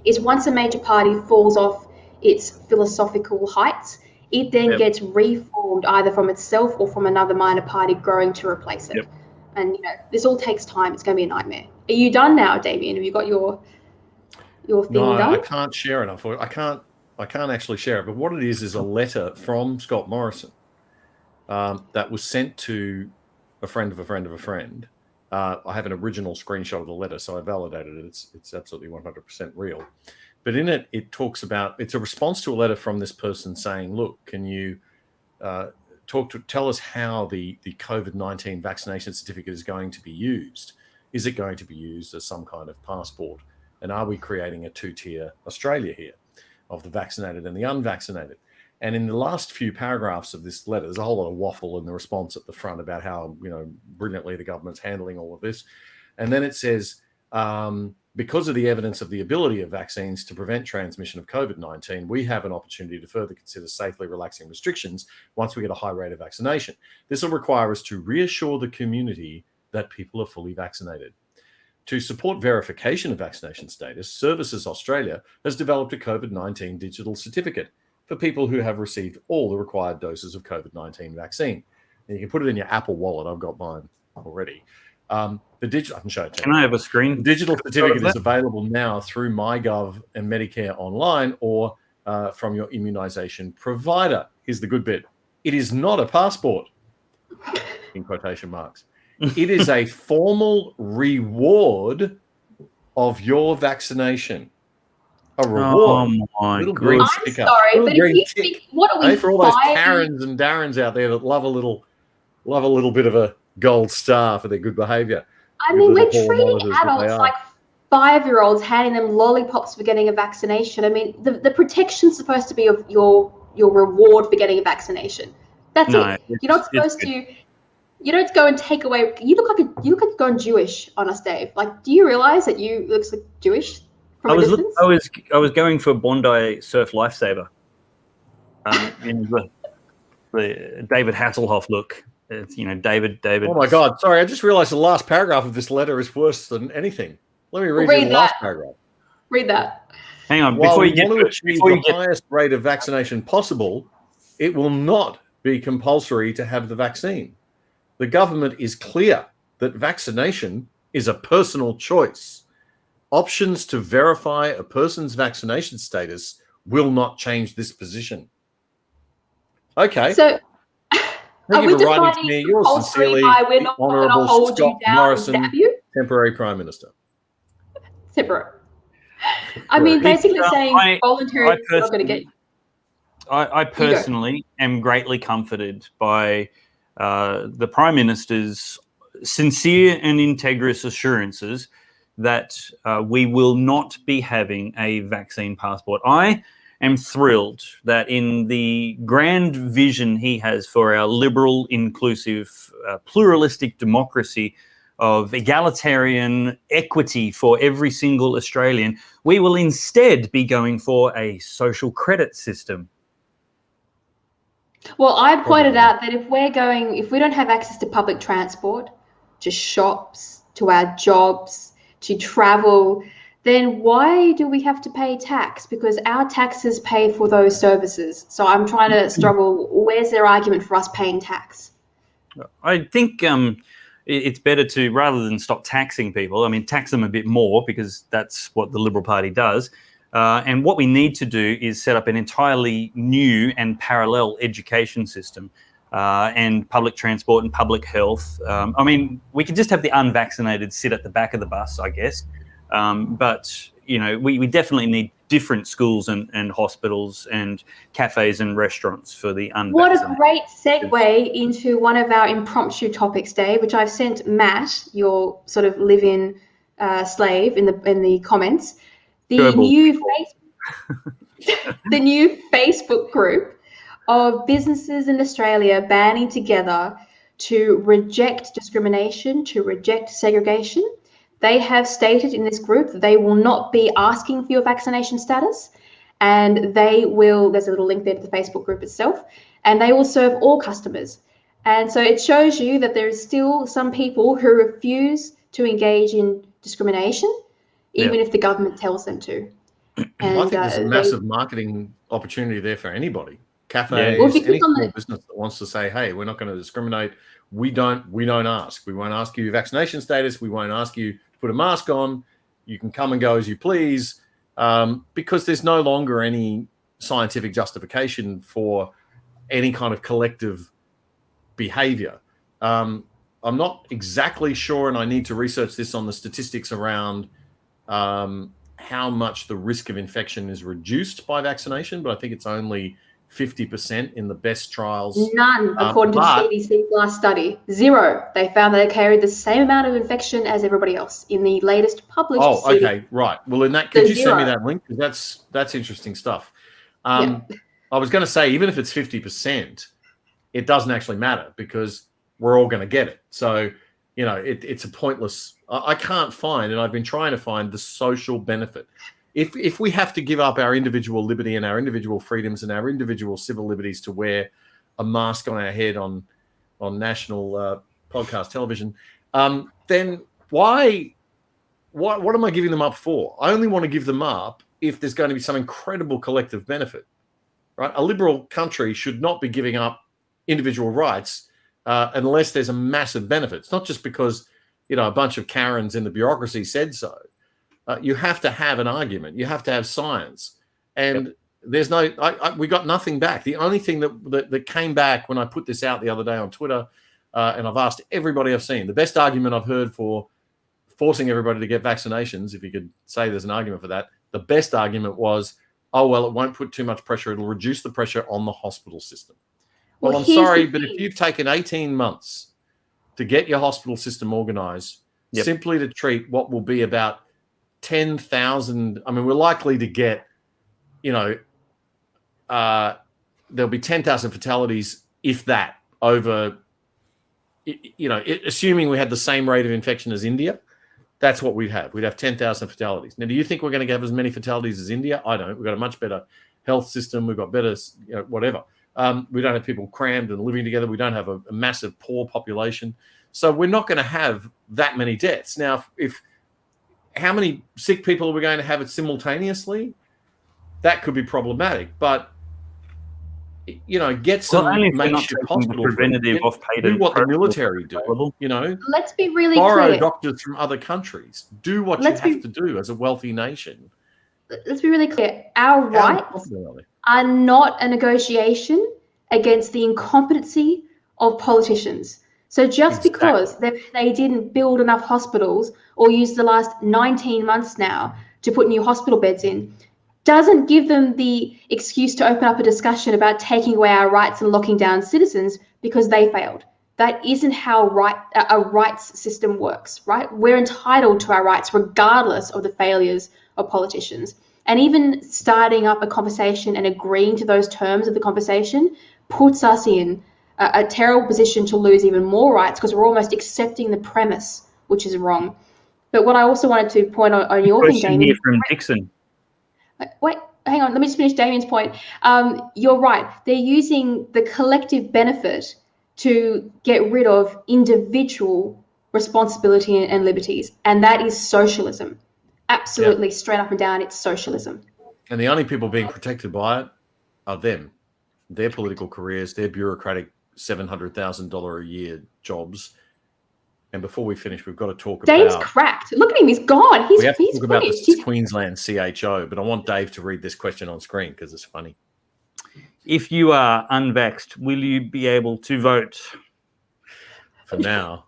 is once a major party falls off its philosophical heights, it then gets reformed either from itself or from another minor party growing to replace it. And this all takes time. It's going to be a nightmare. Are you done now, Damien? Have you got your thing done? No, I can't share it. I can't actually share it. But what it is a letter from Scott Morrison that was sent to a friend of a friend of a friend. I have an original screenshot of the letter, so I validated it. It's absolutely 100% real. But in it, it talks about, it's a response to a letter from this person saying, look, can you tell us how the COVID-19 vaccination certificate is going to be used? Is it going to be used as some kind of passport? And are we creating a two-tier Australia here of the vaccinated and the unvaccinated? And in the last few paragraphs of this letter, there's a whole lot of waffle in the response at the front about how, brilliantly the government's handling all of this. And then it says, because of the evidence of the ability of vaccines to prevent transmission of COVID-19, we have an opportunity to further consider safely relaxing restrictions once we get a high rate of vaccination. This will require us to reassure the community that people are fully vaccinated. To support verification of vaccination status, Services Australia has developed a COVID-19 digital certificate for people who have received all the required doses of COVID-19 vaccine. And you can put it in your Apple Wallet. I've got mine already. The digital, I can show it to you. Can I have a screen? The digital certificate is available now through MyGov and Medicare Online or from your immunisation provider. Here's the good bit. It is not a passport, in quotation marks. It is a formal reward of your vaccination. A reward. Oh my little green God. sticker. I'm sorry, Little but green if you tick. think, what are we For all those fighting? Karens and Darrens out there that love a little bit of a gold star for their good behaviour. I mean, we're treating adults like 5-year-olds, handing them lollipops for getting a vaccination. I mean, the protection's supposed to be of your reward for getting a vaccination. That's it. You're not supposed to. You don't go and take away. You look like you're going Jewish on us, Dave. Like, do you realise that you looks like Jewish from a distance? I was going for Bondi Surf Lifesaver. The David Hasselhoff look. It's, David. Oh my God! Sorry, I just realised the last paragraph of this letter is worse than anything. Let me read you the last paragraph. Read that. Hang on. While we want to achieve the highest rate of vaccination possible, it will not be compulsory to have the vaccine. The government is clear that vaccination is a personal choice. Options to verify a person's vaccination status will not change this position. Okay. So, thank you for writing to me. defining Yours compulsory sincerely, by we're not going to Honourable hold you Scott down Morrison, and stab you? Temporary Prime Minister. Separate. I mean, basically saying voluntary is not going to get. I personally am greatly comforted by the Prime Minister's sincere and integrous assurances that we will not be having a vaccine passport. I am thrilled that in the grand vision he has for our liberal, inclusive, pluralistic democracy of egalitarian equity for every single Australian, we will instead be going for a social credit system. Well, I pointed out that if we don't have access to public transport, to shops, to our jobs, to travel, then why do we have to pay tax? Because our taxes pay for those services. So I'm trying to struggle. Where's their argument for us paying tax? I think it's better to, rather than stop taxing people, tax them a bit more, because that's what the Liberal Party does. And what we need to do is set up an entirely new and parallel education system and public transport and public health. We could just have the unvaccinated sit at the back of the bus, I guess. But we definitely need different schools and hospitals and cafes and restaurants for the unvaccinated. What a great segue into one of our impromptu topics, Dave, which I've sent Matt, your sort of live-in slave, in the comments. The new Facebook group of businesses in Australia banding together to reject discrimination, to reject segregation. They have stated in this group that they will not be asking for your vaccination status, and they will, there's a little link there to the Facebook group itself, and they will serve all customers. And so it shows you that there is still some people who refuse to engage in discrimination, even if the government tells them to. And I think there's a massive marketing opportunity there for anybody. Cafes, any small business that wants to say, hey, we're not going to discriminate. We don't ask. We won't ask you your vaccination status. We won't ask you to put a mask on. You can come and go as you please, because there's no longer any scientific justification for any kind of collective behavior. I'm not exactly sure, and I need to research this on the statistics around how much the risk of infection is reduced by vaccination, but I think it's only 50% in the best trials. None, according to the CDC last study. 0. They found they carried the same amount of infection as everybody else in the latest published CDC. Okay, right. Well, in that, could you send me that link? Because that's interesting stuff. I was going to say, even if it's 50%, it doesn't actually matter because we're all going to get it. So, you know, it's a pointless. I can't find, and I've been trying to find the social benefit. If we have to give up our individual liberty and our individual freedoms and our individual civil liberties to wear a mask on our head on national podcast television, then what am I giving them up for? I only want to give them up if there's going to be some incredible collective benefit, right? A liberal country should not be giving up individual rights unless there's a massive benefit. It's not just because, you know, a bunch of Karens in the bureaucracy said so. You have to have an argument. You have to have science. And there's we got nothing back. The only thing that came back when I put this out the other day on Twitter, and I've asked everybody I've seen, the best argument I've heard for forcing everybody to get vaccinations, if you could say there's an argument for that, the best argument was, oh, well, it won't put too much pressure. It'll reduce the pressure on the hospital system. Well, I'm sorry, but if you've taken 18 months to get your hospital system organized, simply to treat what will be about 10,000, I mean, we're likely to get, you know, there'll be 10,000 fatalities, if that, over, you know, assuming we had the same rate of infection as India, that's what we'd have. We'd have 10,000 fatalities. Now, do you think we're going to have as many fatalities as India? I don't. We've got a much better health system. We've got better, you know, whatever. We don't have people crammed and living together. We don't have a massive poor population. So we're not going to have that many deaths. Now, how many sick people are we going to have it simultaneously? That could be problematic, but you know, get some makeshift hospital. Do what the military do. You know, let's be really borrow clear. Doctors from other countries. Do what you have to do as a wealthy nation. Let's be really clear. Our rights are not a negotiation against the incompetency of politicians. So just because they didn't build enough hospitals or use the last 19 months now to put new hospital beds in, doesn't give them the excuse to open up a discussion about taking away our rights and locking down citizens because they failed. That isn't how a rights system works, right? We're entitled to our rights regardless of the failures of politicians. And even starting up a conversation and agreeing to those terms of the conversation puts us in a terrible position to lose even more rights because we're almost accepting the premise, which is wrong. But what I also wanted to point on your thing, Damien. From Dixon. Wait, hang on. Let me just finish Damien's point. You're right. They're using the collective benefit to get rid of individual responsibility and liberties, and that is socialism. Absolutely, straight up and down, it's socialism. And the only people being protected by it are them, their political careers, their bureaucratic $700,000 a year jobs. And before we finish, we've got to talk about... Dave's cracked. Look at him, he's gone. We have to talk about this Queensland CHO, but I want Dave to read this question on screen because it's funny. If you are unvaxxed, will you be able to vote? For now.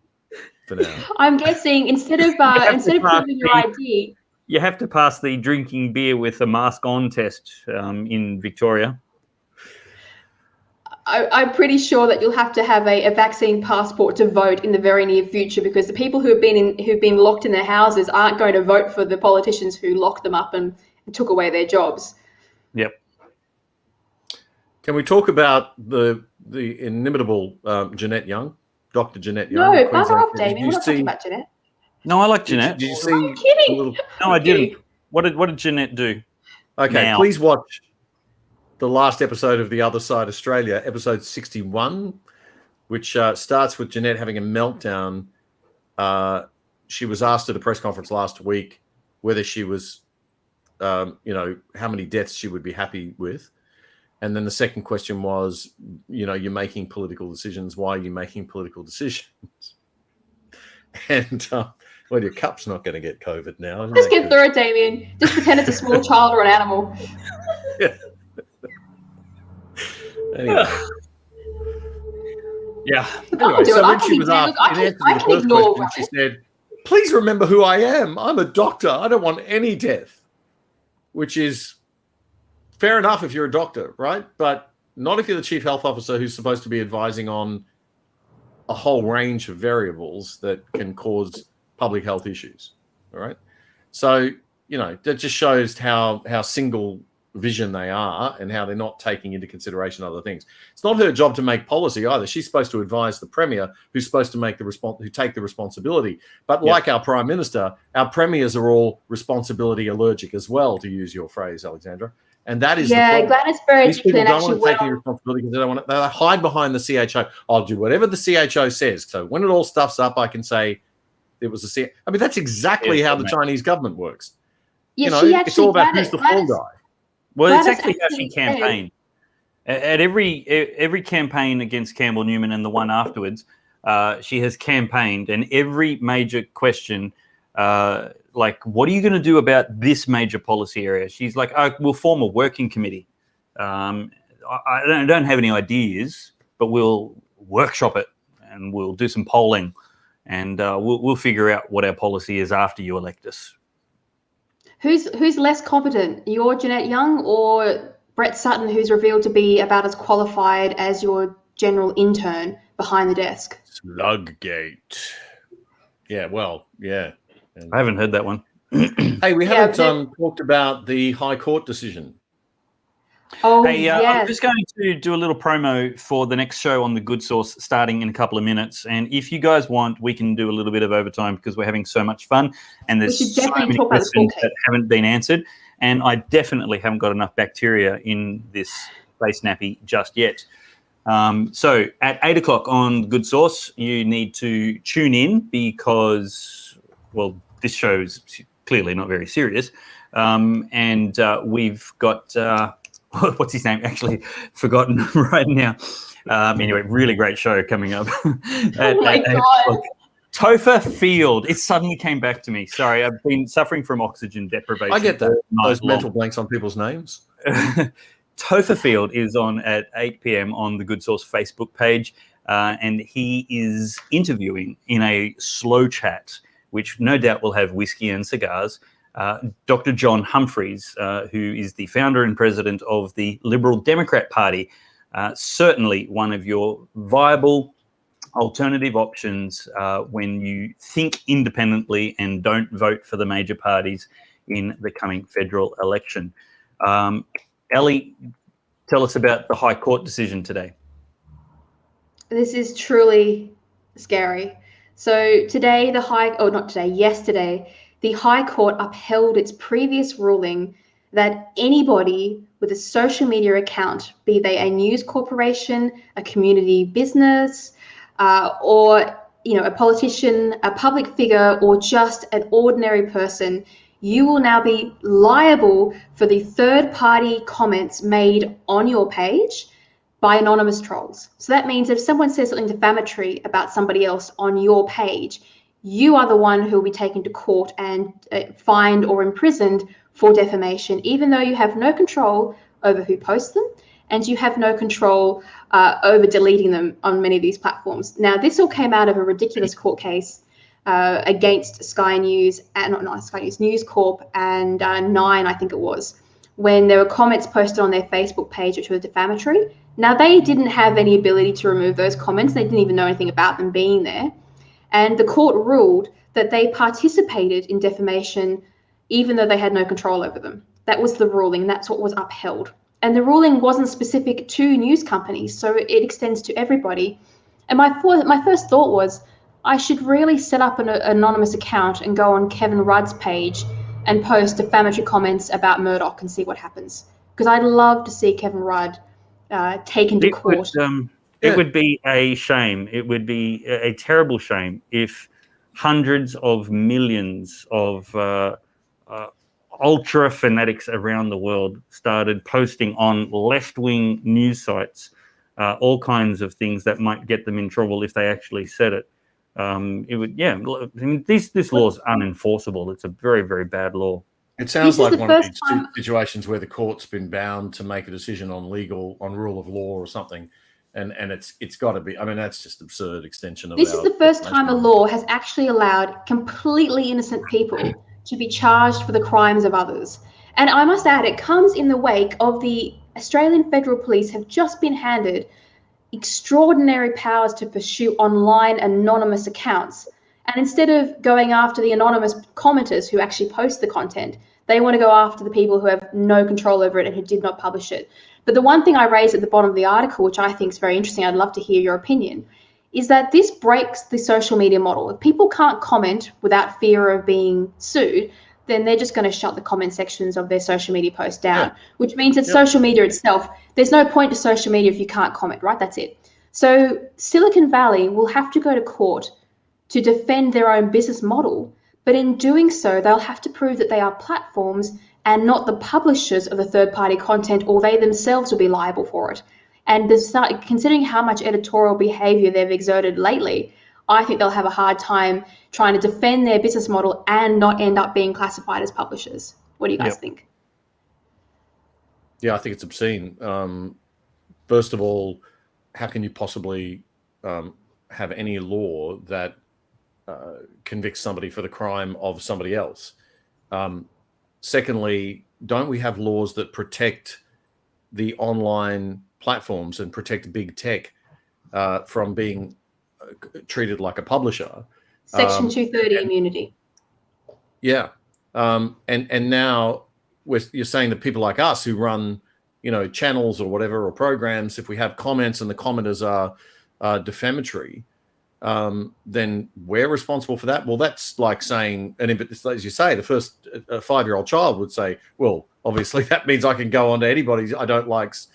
I'm guessing instead of proving your ID, You have to pass the drinking beer with a mask on test in Victoria. I'm pretty sure that you'll have to have a vaccine passport to vote in the very near future, because the people who've been locked in their houses aren't going to vote for the politicians who locked them up and took away their jobs. Yep. Can we talk about the inimitable Jeanette Young, Dr. Jeanette Young? No, bugger off, Damien. We're not talking about Jeanette. No, I like Jeanette. Did you see? I'm kidding. No, I didn't. What did Jeanette do? Okay, Now. please watch the last episode of The Other Side Australia, episode 61, which starts with Jeanette having a meltdown. She was asked at a press conference last week whether she was, how many deaths she would be happy with. And then the second question was, you're making political decisions. Why are you making political decisions? And, well, your cup's not going to get COVID now. Just get through it, Damien. Just pretend it's a small child or an animal. Yeah. Anyway. Yeah. Anyway, so when she was asked, in answer to the first question, she said, please remember who I am. I'm a doctor. I don't want any death. Which is fair enough if you're a doctor, right? But not if you're the chief health officer who's supposed to be advising on a whole range of variables that can cause public health issues, all right? So, that just shows how single vision they are and how they're not taking into consideration other things. It's not her job to make policy either. She's supposed to advise the Premier, who's supposed to make who take the responsibility. But like our Prime Minister, our premiers are all responsibility allergic as well, to use your phrase, Alexandra. And that is the problem. Gladys Berejiklian These people don't want to take any responsibility because they don't want to. They hide behind the CHO. I'll do whatever the CHO says. So when it all stuffs up, I can say it was a CHO. I mean, that's exactly how the Chinese government works. Yeah, it's all about who's the fall guy. Well, it's actually how she campaigned. At every campaign against Campbell Newman and the one afterwards, she has campaigned, and every major question, like, what are you going to do about this major policy area? She's like, we'll form a working committee. I don't have any ideas, but we'll workshop it and we'll do some polling, and we'll figure out what our policy is after you elect us. Who's less competent, your Jeanette Young or Brett Sutton, who's revealed to be about as qualified as your general intern behind the desk? Slugate. Yeah, well, yeah. I haven't heard that one. Hey, we haven't talked about the High Court decision. Oh, hey, yes. I'm just going to do a little promo for the next show on The Good Source starting in a couple of minutes. And if you guys want, we can do a little bit of overtime because we're having so much fun. And there's so many questions that haven't been answered. And I definitely haven't got enough bacteria in this face nappy just yet. So at 8 o'clock on The Good Source, you need to tune in because, well, this show's clearly not very serious. And we've got... what's his name? Actually, forgotten right now. Anyway, really great show coming up. Oh my God. Topher Field. It suddenly came back to me. Sorry, I've been suffering from oxygen deprivation. I get that. Those mental blanks on people's names. Topher Field is on at 8 p.m. on the Good Source Facebook page, and he is interviewing in a slow chat, which no doubt will have whiskey and cigars, Dr. John Humphreys, who is the founder and president of the Liberal Democrat Party, certainly one of your viable alternative options when you think independently and don't vote for the major parties in the coming federal election. Ellie, tell us about the High Court decision today. This is truly scary. So today, yesterday, the High Court upheld its previous ruling that anybody with a social media account, be they a news corporation, a community business, or a politician, a public figure, or just an ordinary person, you will now be liable for the third-party comments made on your page by anonymous trolls. So that means if someone says something defamatory about somebody else on your page, you are the one who will be taken to court and fined or imprisoned for defamation, even though you have no control over who posts them and you have no control over deleting them on many of these platforms. Now, this all came out of a ridiculous court case against Sky News, not Sky News, News Corp and Nine, I think it was, when there were comments posted on their Facebook page which were defamatory. Now, they didn't have any ability to remove those comments. They didn't even know anything about them being there. And the court ruled that they participated in defamation even though they had no control over them. That was the ruling. That's what was upheld. And the ruling wasn't specific to news companies, so it extends to everybody. And my first thought was, I should really set up an anonymous account and go on Kevin Rudd's page and post defamatory comments about Murdoch and see what happens. Because I'd love to see Kevin Rudd taken to court. It would be a shame. It would be a terrible shame if hundreds of millions of ultra fanatics around the world started posting on left-wing news sites all kinds of things that might get them in trouble if they actually said it. It would, I mean, this law is unenforceable. It's a very, very bad law. It sounds like one of these situations where the court's been bound to make a decision on rule of law or something, and it's got to be. I mean, that's just absurd extension of. This is the first time a law has actually allowed completely innocent people to be charged for the crimes of others. And I must add, it comes in the wake of the Australian Federal Police have just been handed extraordinary powers to pursue online anonymous accounts. And instead of going after the anonymous commenters who actually post the content, they want to go after the people who have no control over it and who did not publish it. But the one thing I raised at the bottom of the article, which I think is very interesting, I'd love to hear your opinion, is that this breaks the social media model. If people can't comment without fear of being sued, then they're just going to shut the comment sections of their social media posts down, which means that social media itself, there's no point to social media if you can't comment, right? That's it. So Silicon Valley will have to go to court to defend their own business model, but in doing so, they'll have to prove that they are platforms and not the publishers of the third-party content, or they themselves will be liable for it. And considering how much editorial behavior they've exerted lately, I think they'll have a hard time trying to defend their business model and not end up being classified as publishers. What do you guys think? Yeah, I think it's obscene. First of all, how can you possibly have any law that convicts somebody for the crime of somebody else? Secondly, don't we have laws that protect the online platforms and protect big tech from being treated like a publisher? Section 230 immunity. Yeah. And now you're saying that people like us who run, channels or whatever, or programs, if we have comments and the commenters are defamatory, then we're responsible for that. Well, that's like saying, and as you say, the first 5-year-old child would say, well, obviously that means I can go onto anybody's I don't like's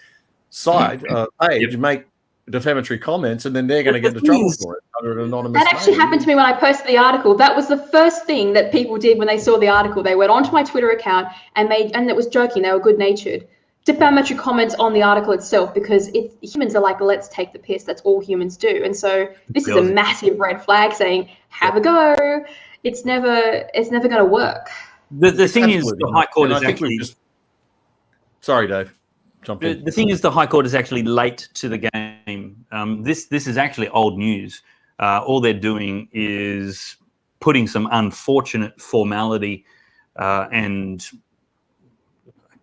side page and make defamatory comments, and then they're going to get into trouble for it under an anonymous That actually happened to me when I posted the article. That was the first thing that people did when they saw the article. They went onto my Twitter account and it was joking, they were good-natured, defamatory comments on the article itself, because humans are like, let's take the piss. That's all humans do. And so this is a massive red flag saying, have a go. It's never going to work. The thing is, the High Court is actually... Sorry, Dave. The thing is, the High Court is actually late to the game. This is actually old news. All they're doing is putting some unfortunate formality and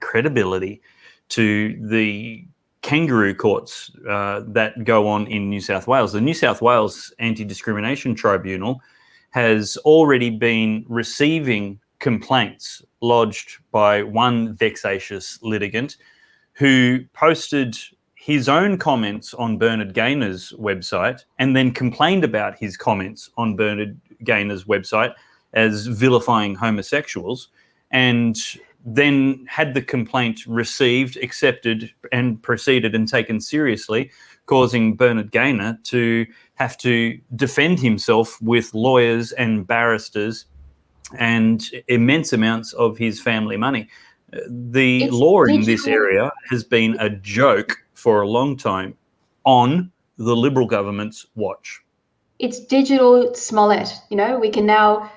credibility to the kangaroo courts that go on in New South Wales. The New South Wales Anti-Discrimination Tribunal has already been receiving complaints lodged by one vexatious litigant who posted his own comments on Bernard Gaynor's website and then complained about his comments on Bernard Gaynor's website as vilifying homosexuals, and then had the complaint received, accepted, and proceeded and taken seriously, causing Bernard Gaynor to have to defend himself with lawyers and barristers and immense amounts of his family money. The law in this area has been a joke for a long time on the Liberal government's watch. It's digital Smollett. We can now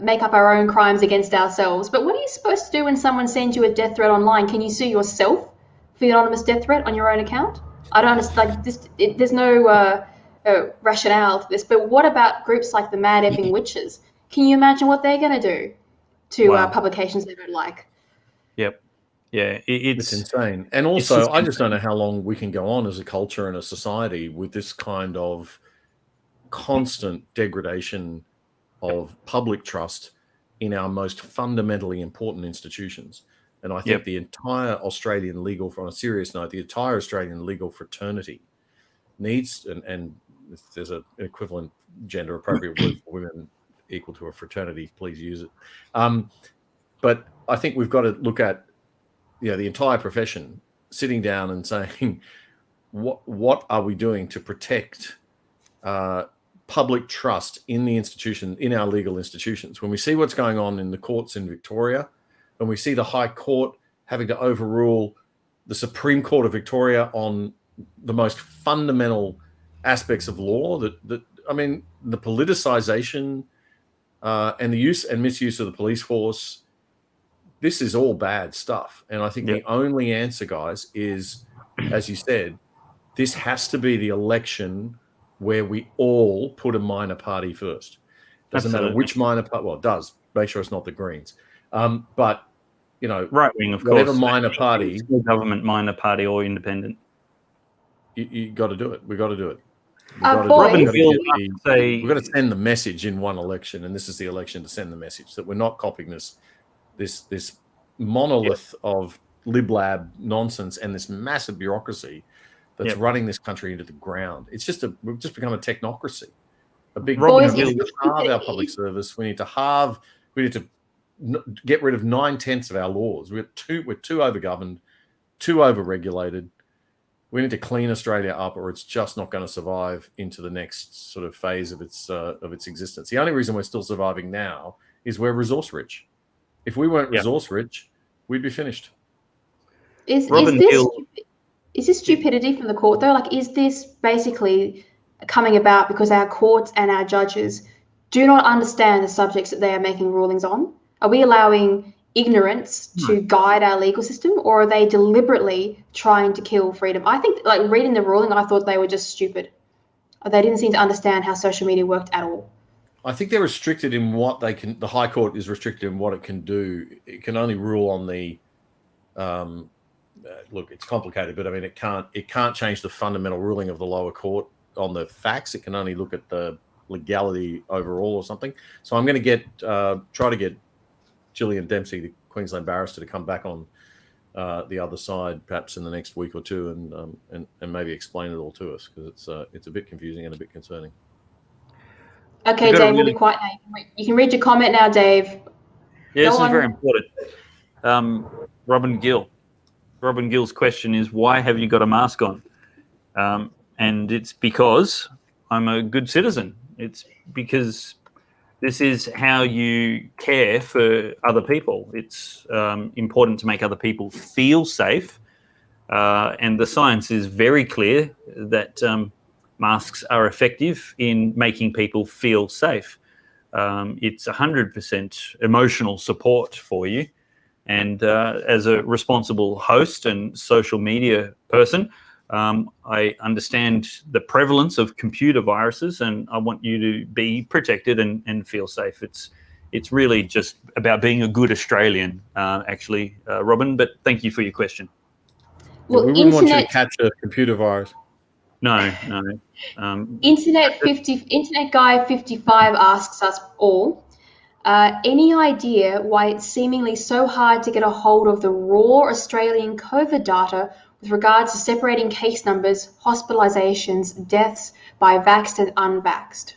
make up our own crimes against ourselves. But what are you supposed to do when someone sends you a death threat online? Can you sue yourself for the anonymous death threat on your own account? I don't understand. There's no rationale to this, but what about groups like the Mad Effing Witches? Can you imagine what they're going to do to publications they don't like? Yep. Yeah, it's insane. And also, I just don't know how long we can go on as a culture and a society with this kind of constant degradation of public trust in our most fundamentally important institutions. And I think the entire Australian legal, on a serious note, the entire Australian legal fraternity needs, and if there's an equivalent gender appropriate word for women equal to a fraternity, please use it. But I think we've got to look at the entire profession sitting down and saying, what are we doing to protect public trust in the institution, in our legal institutions? When we see what's going on in the courts in Victoria, when we see the High Court having to overrule the Supreme Court of Victoria on the most fundamental aspects of law, the politicization and the use and misuse of the police force, this is all bad stuff. And I think the only answer, guys, is, as you said, this has to be the election where we all put a minor party first. Doesn't matter which minor party. Well, it does. Make sure it's not the Greens. But, right wing, of whatever course. minor party. Government minor party or independent. You got to do it. We got to do it. We've got to send the message in one election, and this is the election to send the message that we're not copying this monolith of lib-lab nonsense and this massive bureaucrocy that's running this country into the ground. We've just become a technocracy. We need to halve our public service. We need to get rid of 9/10 of our laws. We're too overgoverned, too overregulated. We need to clean Australia up, or it's just not going to survive into the next sort of phase of its existence. The only reason we're still surviving now is we're resource rich. If we weren't resource rich, we'd be finished. Is this stupidity from the court though? Like, is this basically coming about because our courts and our judges do not understand the subjects that they are making rulings on? Are we allowing ignorance to guide our legal system, or are they deliberately trying to kill freedom? I think, like, reading the ruling, I thought they were just stupid. They didn't seem to understand how social media worked at all. I think they're restricted in what they can. The High Court is restricted in what it can do. It can only rule on the. Look, it's complicated, but I mean, it can't change the fundamental ruling of the lower court on the facts. It can only look at the legality overall or something. So I'm going to try to get Gillian Dempsey, the Queensland barrister, to come back on the other side perhaps in the next week or two and maybe explain it all to us, because it's a bit confusing and a bit concerning. Okay, Dave, we'll be quiet now. You can read your comment now, Dave. Yeah, this is very important. Robin Gill. Robin Gill's question is, why have you got a mask on? And it's because I'm a good citizen. It's because this is how you care for other people. It's important to make other people feel safe. And the science is very clear that masks are effective in making people feel safe. It's 100% emotional support for you. And as a responsible host and social media person, I understand the prevalence of computer viruses, and I want you to be protected and feel safe. It's really just about being a good Australian, actually, Robin. But thank you for your question. Well, we wouldn't want you to catch a computer virus. No. Internet Guy 55 asks us all, any idea why it's seemingly so hard to get a hold of the raw Australian COVID data with regards to separating case numbers, hospitalizations, deaths by vaxxed and unvaxxed?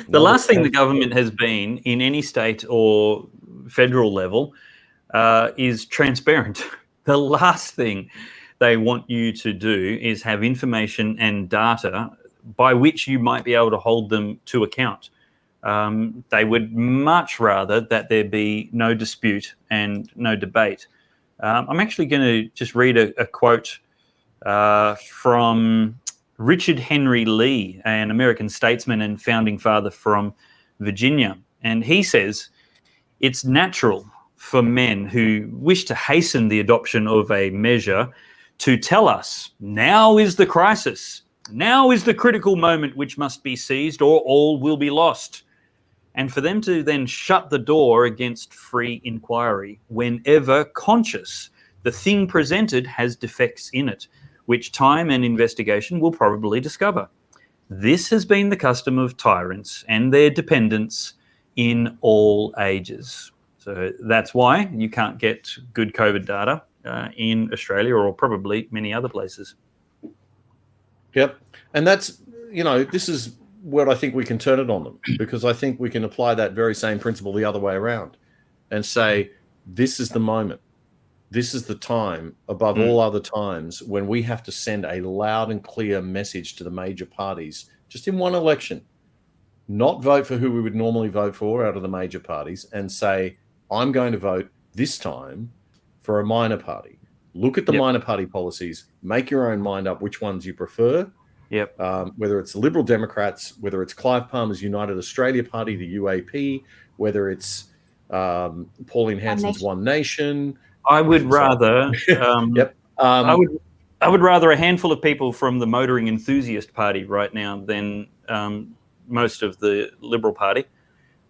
The last thing the government has been in any state or federal level is transparent. The last thing they want you to do is have information and data by which you might be able to hold them to account. They would much rather that there be no dispute and no debate. I'm actually going to just read a quote from Richard Henry Lee, an American statesman and founding father from Virginia. And he says, "It's natural for men who wish to hasten the adoption of a measure to tell us now is the crisis, now is the critical moment which must be seized or all will be lost. And for them to then shut the door against free inquiry whenever conscious the thing presented has defects in it, which time and investigation will probably discover. This has been the custom of tyrants and their dependents in all ages. So that's why you can't get good COVID data in Australia or probably many other places. Yep. And that's, this is what I think we can turn it on them, because I think we can apply that very same principle the other way around and say, this is the moment. This is the time above all other times when we have to send a loud and clear message to the major parties just in one election, not vote for who we would normally vote for out of the major parties and say, I'm going to vote this time for a minor party. Look at the minor party policies, make your own mind up which ones you prefer. Whether it's the Liberal Democrats, whether it's Clive Palmer's United Australia Party, the UAP, whether it's Pauline Hanson's One Nation. I would rather I would rather a handful of people from the motoring enthusiast party right now than most of the Liberal Party.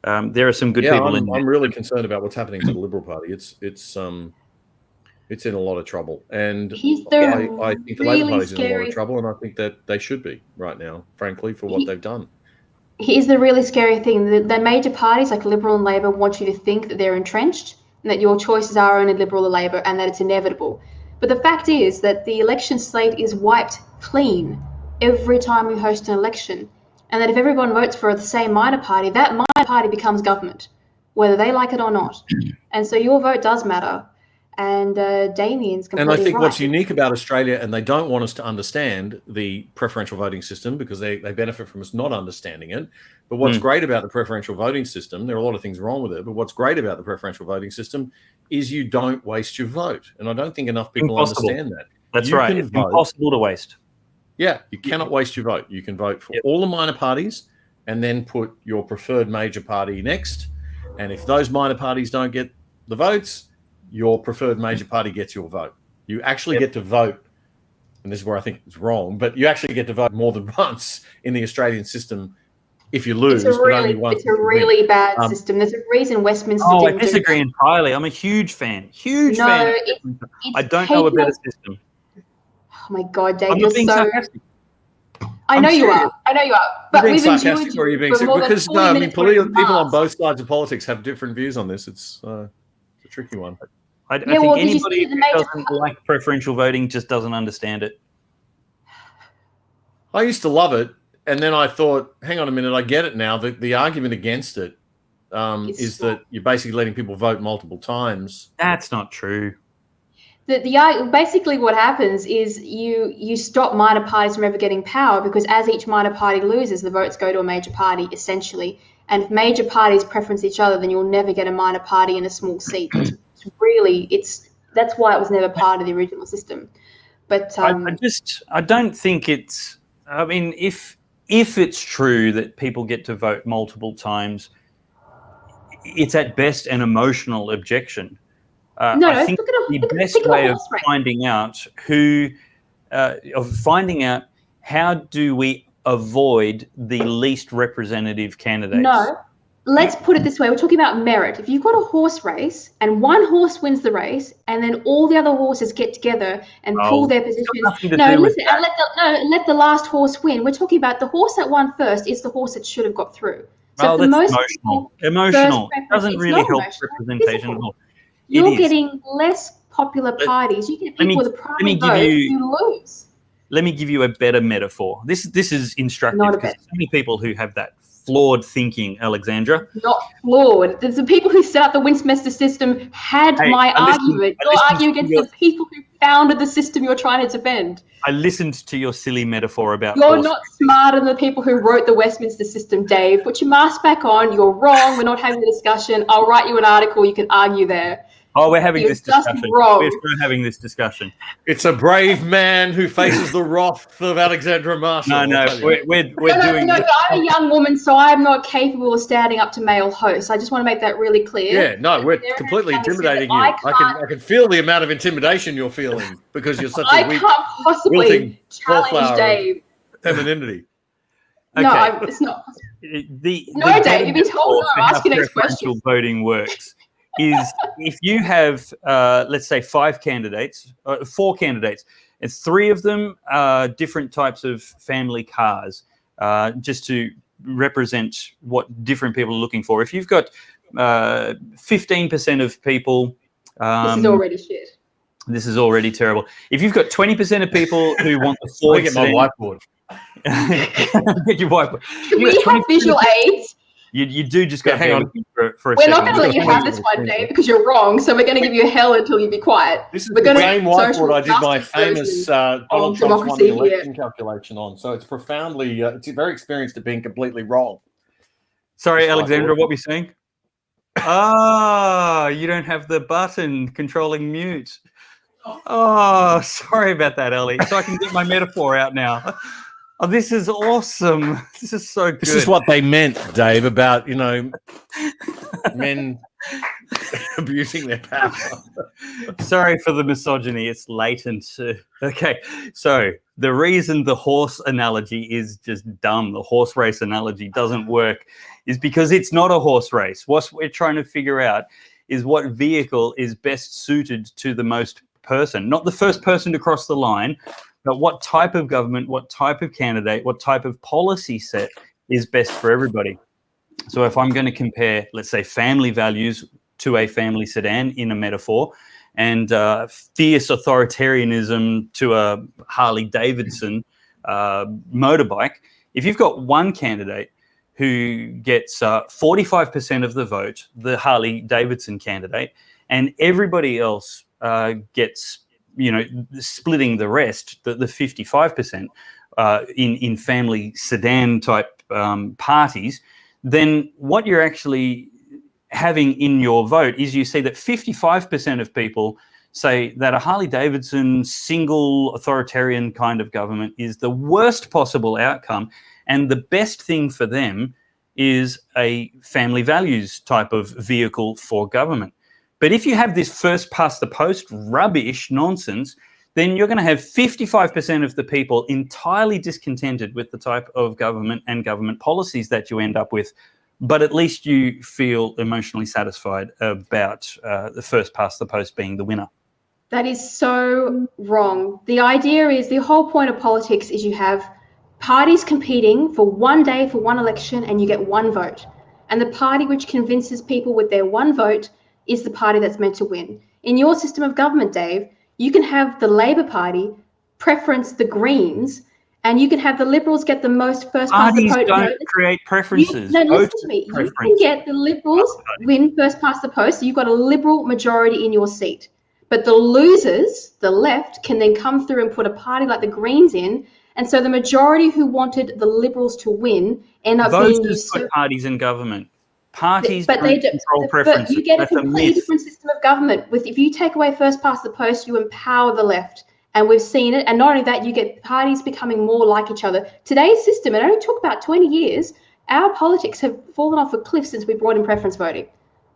There are some good people in there. I'm really concerned about what's happening to the Liberal Party. It's in a lot of trouble, and I think the Labor Party's in a lot of trouble, and I think that they should be right now, frankly, for what they've done. Here's the really scary thing: the major parties like Liberal and Labor want you to think that they're entrenched and that your choices are only Liberal or Labor and that it's inevitable. But the fact is that the election slate is wiped clean every time we host an election, and that if everyone votes for the same minor party, that minor party becomes government, whether they like it or not. And so your vote does matter. And Damien's completely right. And I think right. what's unique about Australia, and they don't want us to understand the preferential voting system because they benefit from us not understanding it. But what's great about the preferential voting system, there are a lot of things wrong with it, but what's great about the preferential voting system is you don't waste your vote. And I don't think enough people understand that. That's right. It's impossible to waste. Yeah, you cannot waste your vote. You can vote for all the minor parties and then put your preferred major party next. And if those minor parties don't get the votes, your preferred major party gets your vote. You actually get to vote, and this is where I think it's wrong, but you actually get to vote more than once in the Australian system if you lose. It's a really bad system. There's a reason Westminster didn't I disagree entirely. I'm a huge fan. I don't know a better system. Oh my God, Dave, I'm not being sarcastic. I know you are. But we've sarcastic, or are you being because people on both sides of politics have different views on this. It's a tricky one. I think anybody who doesn't like preferential voting just doesn't understand it. I used to love it, and then I thought, hang on a minute, I get it now. The argument against it is that you're basically letting people vote multiple times. That's not true. Basically what happens is you stop minor parties from ever getting power, because as each minor party loses, the votes go to a major party, essentially. And if major parties preference each other, then you'll never get a minor party in a small seat. That's why it was never part of the original system. But I don't think it's. I mean, if it's true that people get to vote multiple times, it's at best an emotional objection. I think the best way of finding out how do we avoid the least representative candidates. No, let's put it this way. We're talking about merit. If you've got a horse race and one horse wins the race and then all the other horses get together and pull their positions. Let the last horse win. We're talking about the horse that won first is the horse that should have got through. So that's emotional. It doesn't really help representation at all. You're getting less popular parties. You get people with a primary vote, you lose. Let me give you a better metaphor. This is instructive because so many people who have that flawed thinking, Alexandra. Not flawed. There's the people who set up the Westminster system had my argument. You're arguing against the people who founded the system you're trying to defend. I listened to your silly metaphor about You're not smarter than the people who wrote the Westminster system, Dave. Put your mask back on. You're wrong. We're not having a discussion. I'll write you an article. You can argue there. Oh, we're having this just discussion. wrong. We're still having this discussion. It's a brave man who faces the wrath of Alexandra Marshall. No, we're doing. No, I'm a young woman, so I'm not capable of standing up to male hosts. I just want to make that really clear. Yeah, no, we're completely intimidating you. I can feel the amount of intimidation you're feeling because you're such a weak, can't possibly wilting challenge wallflower Dave. of femininity. Okay. No, it's not. The Dave, you've been told no. Ask your next preferential question. voting works is if you have, let's say, four candidates, and three of them are different types of family cars, just to represent what different people are looking for. If you've got 15% of people, this is already shit. This is already terrible. If you've got 20% of people who want the Ford get my whiteboard. Get your whiteboard. Can we have visual aids? You do just got to hang on for a We're second. not going to let you have this one, Dave, because you're wrong. So we're going to give you hell until you be quiet. This is the same whiteboard I did my famous Donald Trump's won the election calculation on. So it's profoundly, it's very experienced at being completely wrong. Sorry, Alexandra, what were you saying? You don't have the button controlling mute. Oh, sorry about that, Ellie. So I can get my metaphor out now. Oh, this is awesome. This is so good. This is what they meant, Dave, about, men abusing their power. Sorry for the misogyny. It's latent. Okay. So the reason the horse analogy is just dumb, the horse race analogy doesn't work, is because it's not a horse race. What we're trying to figure out is what vehicle is best suited to the most person, not the first person to cross the line, but what type of government, what type of candidate, what type of policy set is best for everybody. So if I'm going to compare, let's say, family values to a family sedan in a metaphor, and fierce authoritarianism to a Harley Davidson motorbike, if you've got one candidate who gets 45% of the vote, the Harley Davidson candidate, and everybody else gets, splitting the rest, the 55% in family sedan type parties, then what you're actually having in your vote is you see that 55% of people say that a Harley Davidson single authoritarian kind of government is the worst possible outcome, and the best thing for them is a family values type of vehicle for government. But if you have this first past the post rubbish nonsense, then you're going to have 55% of the people entirely discontented with the type of government and government policies that you end up with. But at least you feel emotionally satisfied about the first past the post being the winner. That is so wrong. The idea is, the whole point of politics is you have parties competing for one day for one election and you get one vote. And the party which convinces people with their one vote is the party that's meant to win. In your system of government, Dave, you can have the Labor Party preference the Greens, and you can have the Liberals get the most first past the post. Parties don't create preferences. Listen to me. You can get the Liberals win first past the post, so you've got a Liberal majority in your seat. But the losers, the left, can then come through and put a party like the Greens in, and so the majority who wanted the Liberals to win end up being put parties in government. Parties but don't control preferences. But you get That's a completely different system of government. If you take away first past the post, you empower the left. And we've seen it. And not only that, you get parties becoming more like each other. Today's system, it only took about 20 years. Our politics have fallen off a cliff since we brought in preference voting,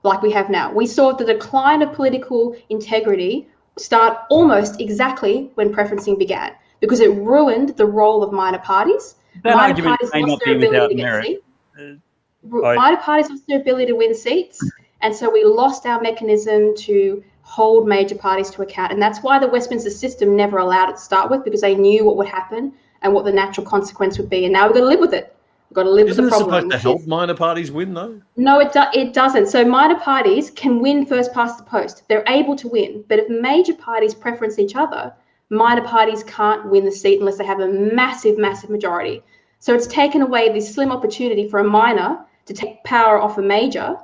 like we have now. We saw the decline of political integrity start almost exactly when preferencing began, because it ruined the role of minor parties. That minor argument parties may lost not their be ability without to get merit. seats. Minor parties lost their ability to win seats, and so we lost our mechanism to hold major parties to account. And that's why the Westminster system never allowed it to start with, because they knew what would happen and what the natural consequence would be. And now we've got to live with it. We've got to live with the problem. Isn't it supposed to help minor parties win, though? No, it doesn't. So minor parties can win first past the post. They're able to win. But if major parties preference each other, minor parties can't win the seat unless they have a massive, massive majority. So it's taken away this slim opportunity for a minor to take power off a major.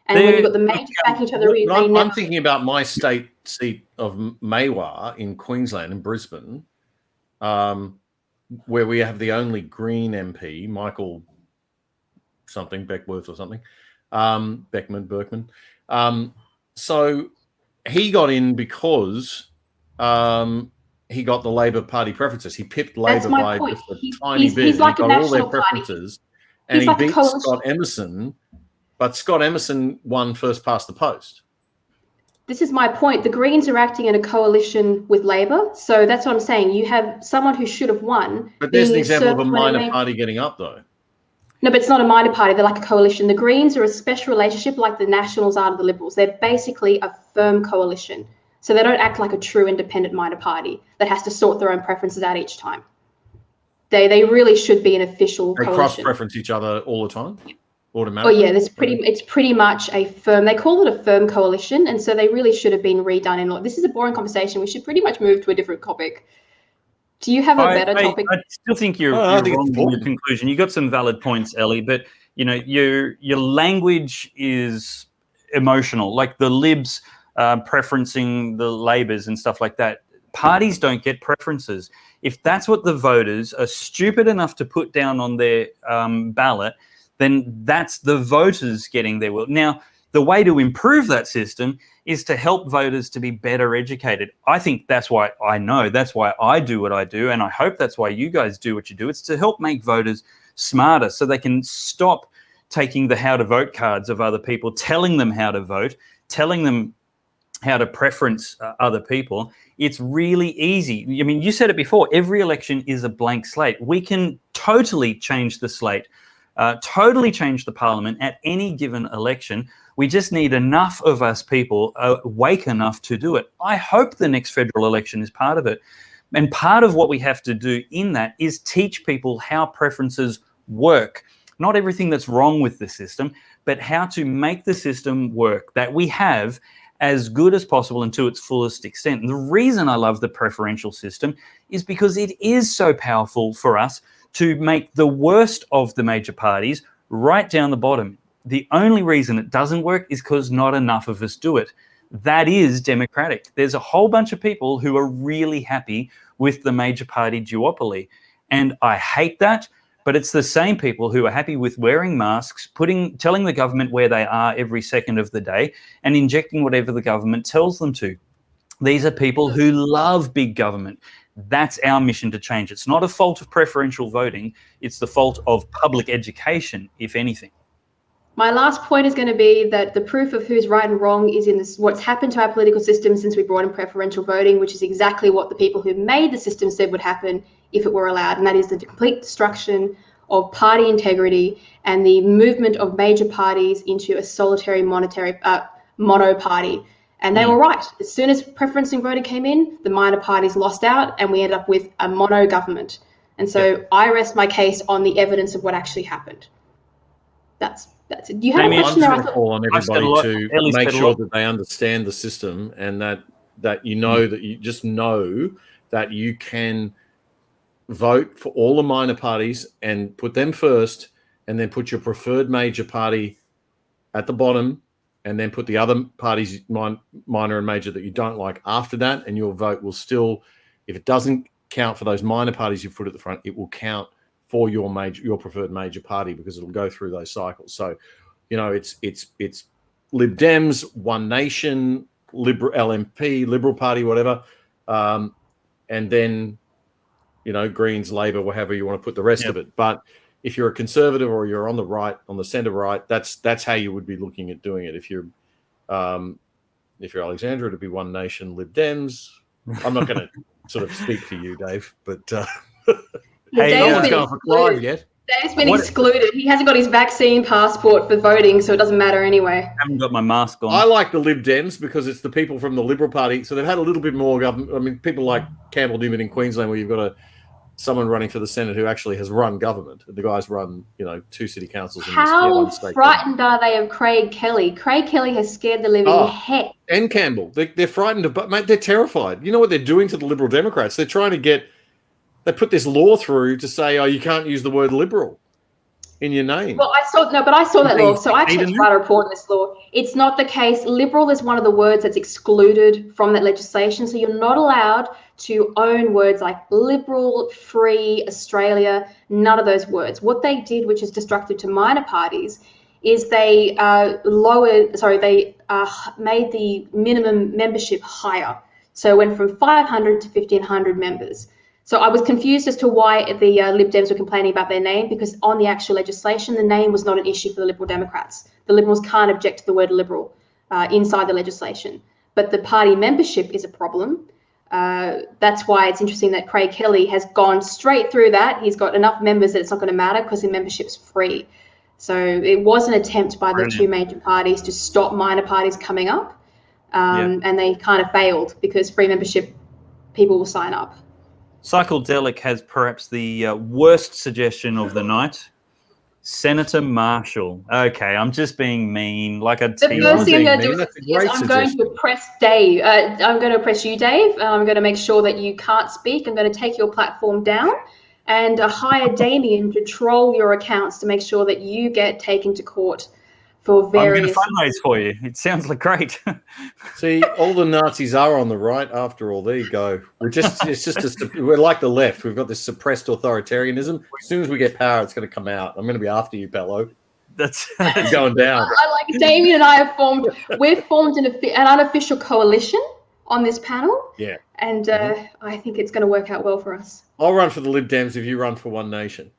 And when you've got the majors backing each other, I'm thinking about my state seat of Maywa in Queensland, in Brisbane, where we have the only Green MP, Michael something, Beckworth or something, Berkman. So he got in because he got the Labor Party preferences. He pipped Labor by just a tiny bit. He's like he got all their preferences, and he beat Scott Emerson. But Scott Emerson won first past the post. This is my point. The Greens are acting in a coalition with Labor, so that's what I'm saying. You have someone who should have won. But there's an example of a minor party getting up, though. No, but it's not a minor party. They're like a coalition. The Greens are a special relationship like the Nationals are to the Liberals. They're basically a firm coalition. So they don't act like a true independent minor party that has to sort their own preferences out each time. They really should be an official coalition. They cross-preference each other all the time? Oh yeah, it's pretty much a firm. They call it a firm coalition, and so they really should have been redone in law. This is a boring conversation. We should pretty much move to a different topic. Do you have a better topic? I still think you're wrong in your conclusion. You got some valid points, Ellie, but your language is emotional. Like the Libs preferencing the Labors and stuff like that. Parties don't get preferences. If that's what the voters are stupid enough to put down on their ballot, then that's the voters getting their will. Now, the way to improve that system is to help voters to be better educated. I think that's why that's why I do what I do, and I hope that's why you guys do what you do. It's to help make voters smarter so they can stop taking the how to vote cards of other people, telling them how to vote, telling them how to preference other people. It's really easy. I mean, you said it before, every election is a blank slate. We can totally change the slate, totally change the parliament at any given election. We just need enough of us people awake enough to do it. I hope the next federal election is part of it. And part of what we have to do in that is teach people how preferences work. Not everything that's wrong with the system, but how to make the system work that we have as good as possible and to its fullest extent. And the reason I love the preferential system is because it is so powerful for us to make the worst of the major parties right down the bottom. The only reason it doesn't work is because not enough of us do it. That is democratic. There's a whole bunch of people who are really happy with the major party duopoly. And I hate that, but it's the same people who are happy with wearing masks, telling the government where they are every second of the day, and injecting whatever the government tells them to. These are people who love big government. That's our mission to change. It's not a fault of preferential voting. It's the fault of public education, if anything. My last point is going to be that the proof of who's right and wrong is in this, what's happened to our political system since we brought in preferential voting, which is exactly what the people who made the system said would happen if it were allowed, and that is the complete destruction of party integrity and the movement of major parties into a solitary mono party. And they were right. As soon as preferencing voting came in, the minor parties lost out and we ended up with a mono government. And so I rest my case on the evidence of what actually happened. That's it. Do you have a question? I'm going to call on everybody to make sure that they understand the system and that you just know that you can vote for all the minor parties and put them first, and then put your preferred major party at the bottom, and then put the other parties, minor and major, that you don't like after that, and your vote will still, if it doesn't count for those minor parties you put at the front, it will count for your preferred major party, because it'll go through those cycles. So, it's Lib Dems, One Nation, Liberal LNP, Liberal Party, whatever, and then Greens, Labor, whatever you want to put the rest of it. But if you're a conservative or you're on the right, on the centre right, that's how you would be looking at doing it. If you're Alexandra, it'd be One Nation, Lib Dems. I'm not going to sort of speak for you, Dave, but hey, no one's going for Clive yet. Dave's been excluded. He hasn't got his vaccine passport for voting, so it doesn't matter anyway. I haven't got my mask on. I like the Lib Dems because it's the people from the Liberal Party. So they've had a little bit more government. I mean, people like Campbell Newman in Queensland, where you've got someone running for the Senate who actually has run government. The guy's run, 2 city councils. How frightened are they of Craig Kelly? Craig Kelly has scared the living heck. And Campbell. They're frightened but mate, they're terrified. You know what they're doing to the Liberal Democrats? They're trying to they put this law through to say, you can't use the word liberal in your name. Well, I saw that law. So I actually tried to report this law. It's not the case. Liberal is one of the words that's excluded from that legislation. So you're not allowed to own words like liberal, free, Australia, none of those words. What they did, which is destructive to minor parties, is they made the minimum membership higher. So it went from 500 to 1,500 members. So I was confused as to why the Lib Dems were complaining about their name, because on the actual legislation, the name was not an issue for the Liberal Democrats. The Liberals can't object to the word Liberal inside the legislation. But the party membership is a problem. That's why it's interesting that Craig Kelly has gone straight through that. He's got enough members that it's not going to matter because the membership's free. So it was an attempt by the two major parties to stop minor parties coming up, and they kind of failed because free membership, people will sign up. Psychedelic has perhaps the worst suggestion of the night. Senator Marshall. Okay, I'm just being mean, like a The first thing I'm going to do is I'm going to oppress Dave. I'm going to oppress you, Dave. I'm going to make sure that you can't speak. I'm going to take your platform down and hire Damien to troll your accounts to make sure that you get taken to court for various... I'm going to fundraise for you. It sounds like great. See, all the Nazis are on the right after all. There you go. We're like the left. We've got this suppressed authoritarianism. As soon as we get power, it's going to come out. I'm going to be after you, Pellowe. That's going down. I like Damien and I have formed an unofficial coalition on this panel. Yeah. And I think it's going to work out well for us. I'll run for the Lib Dems if you run for One Nation.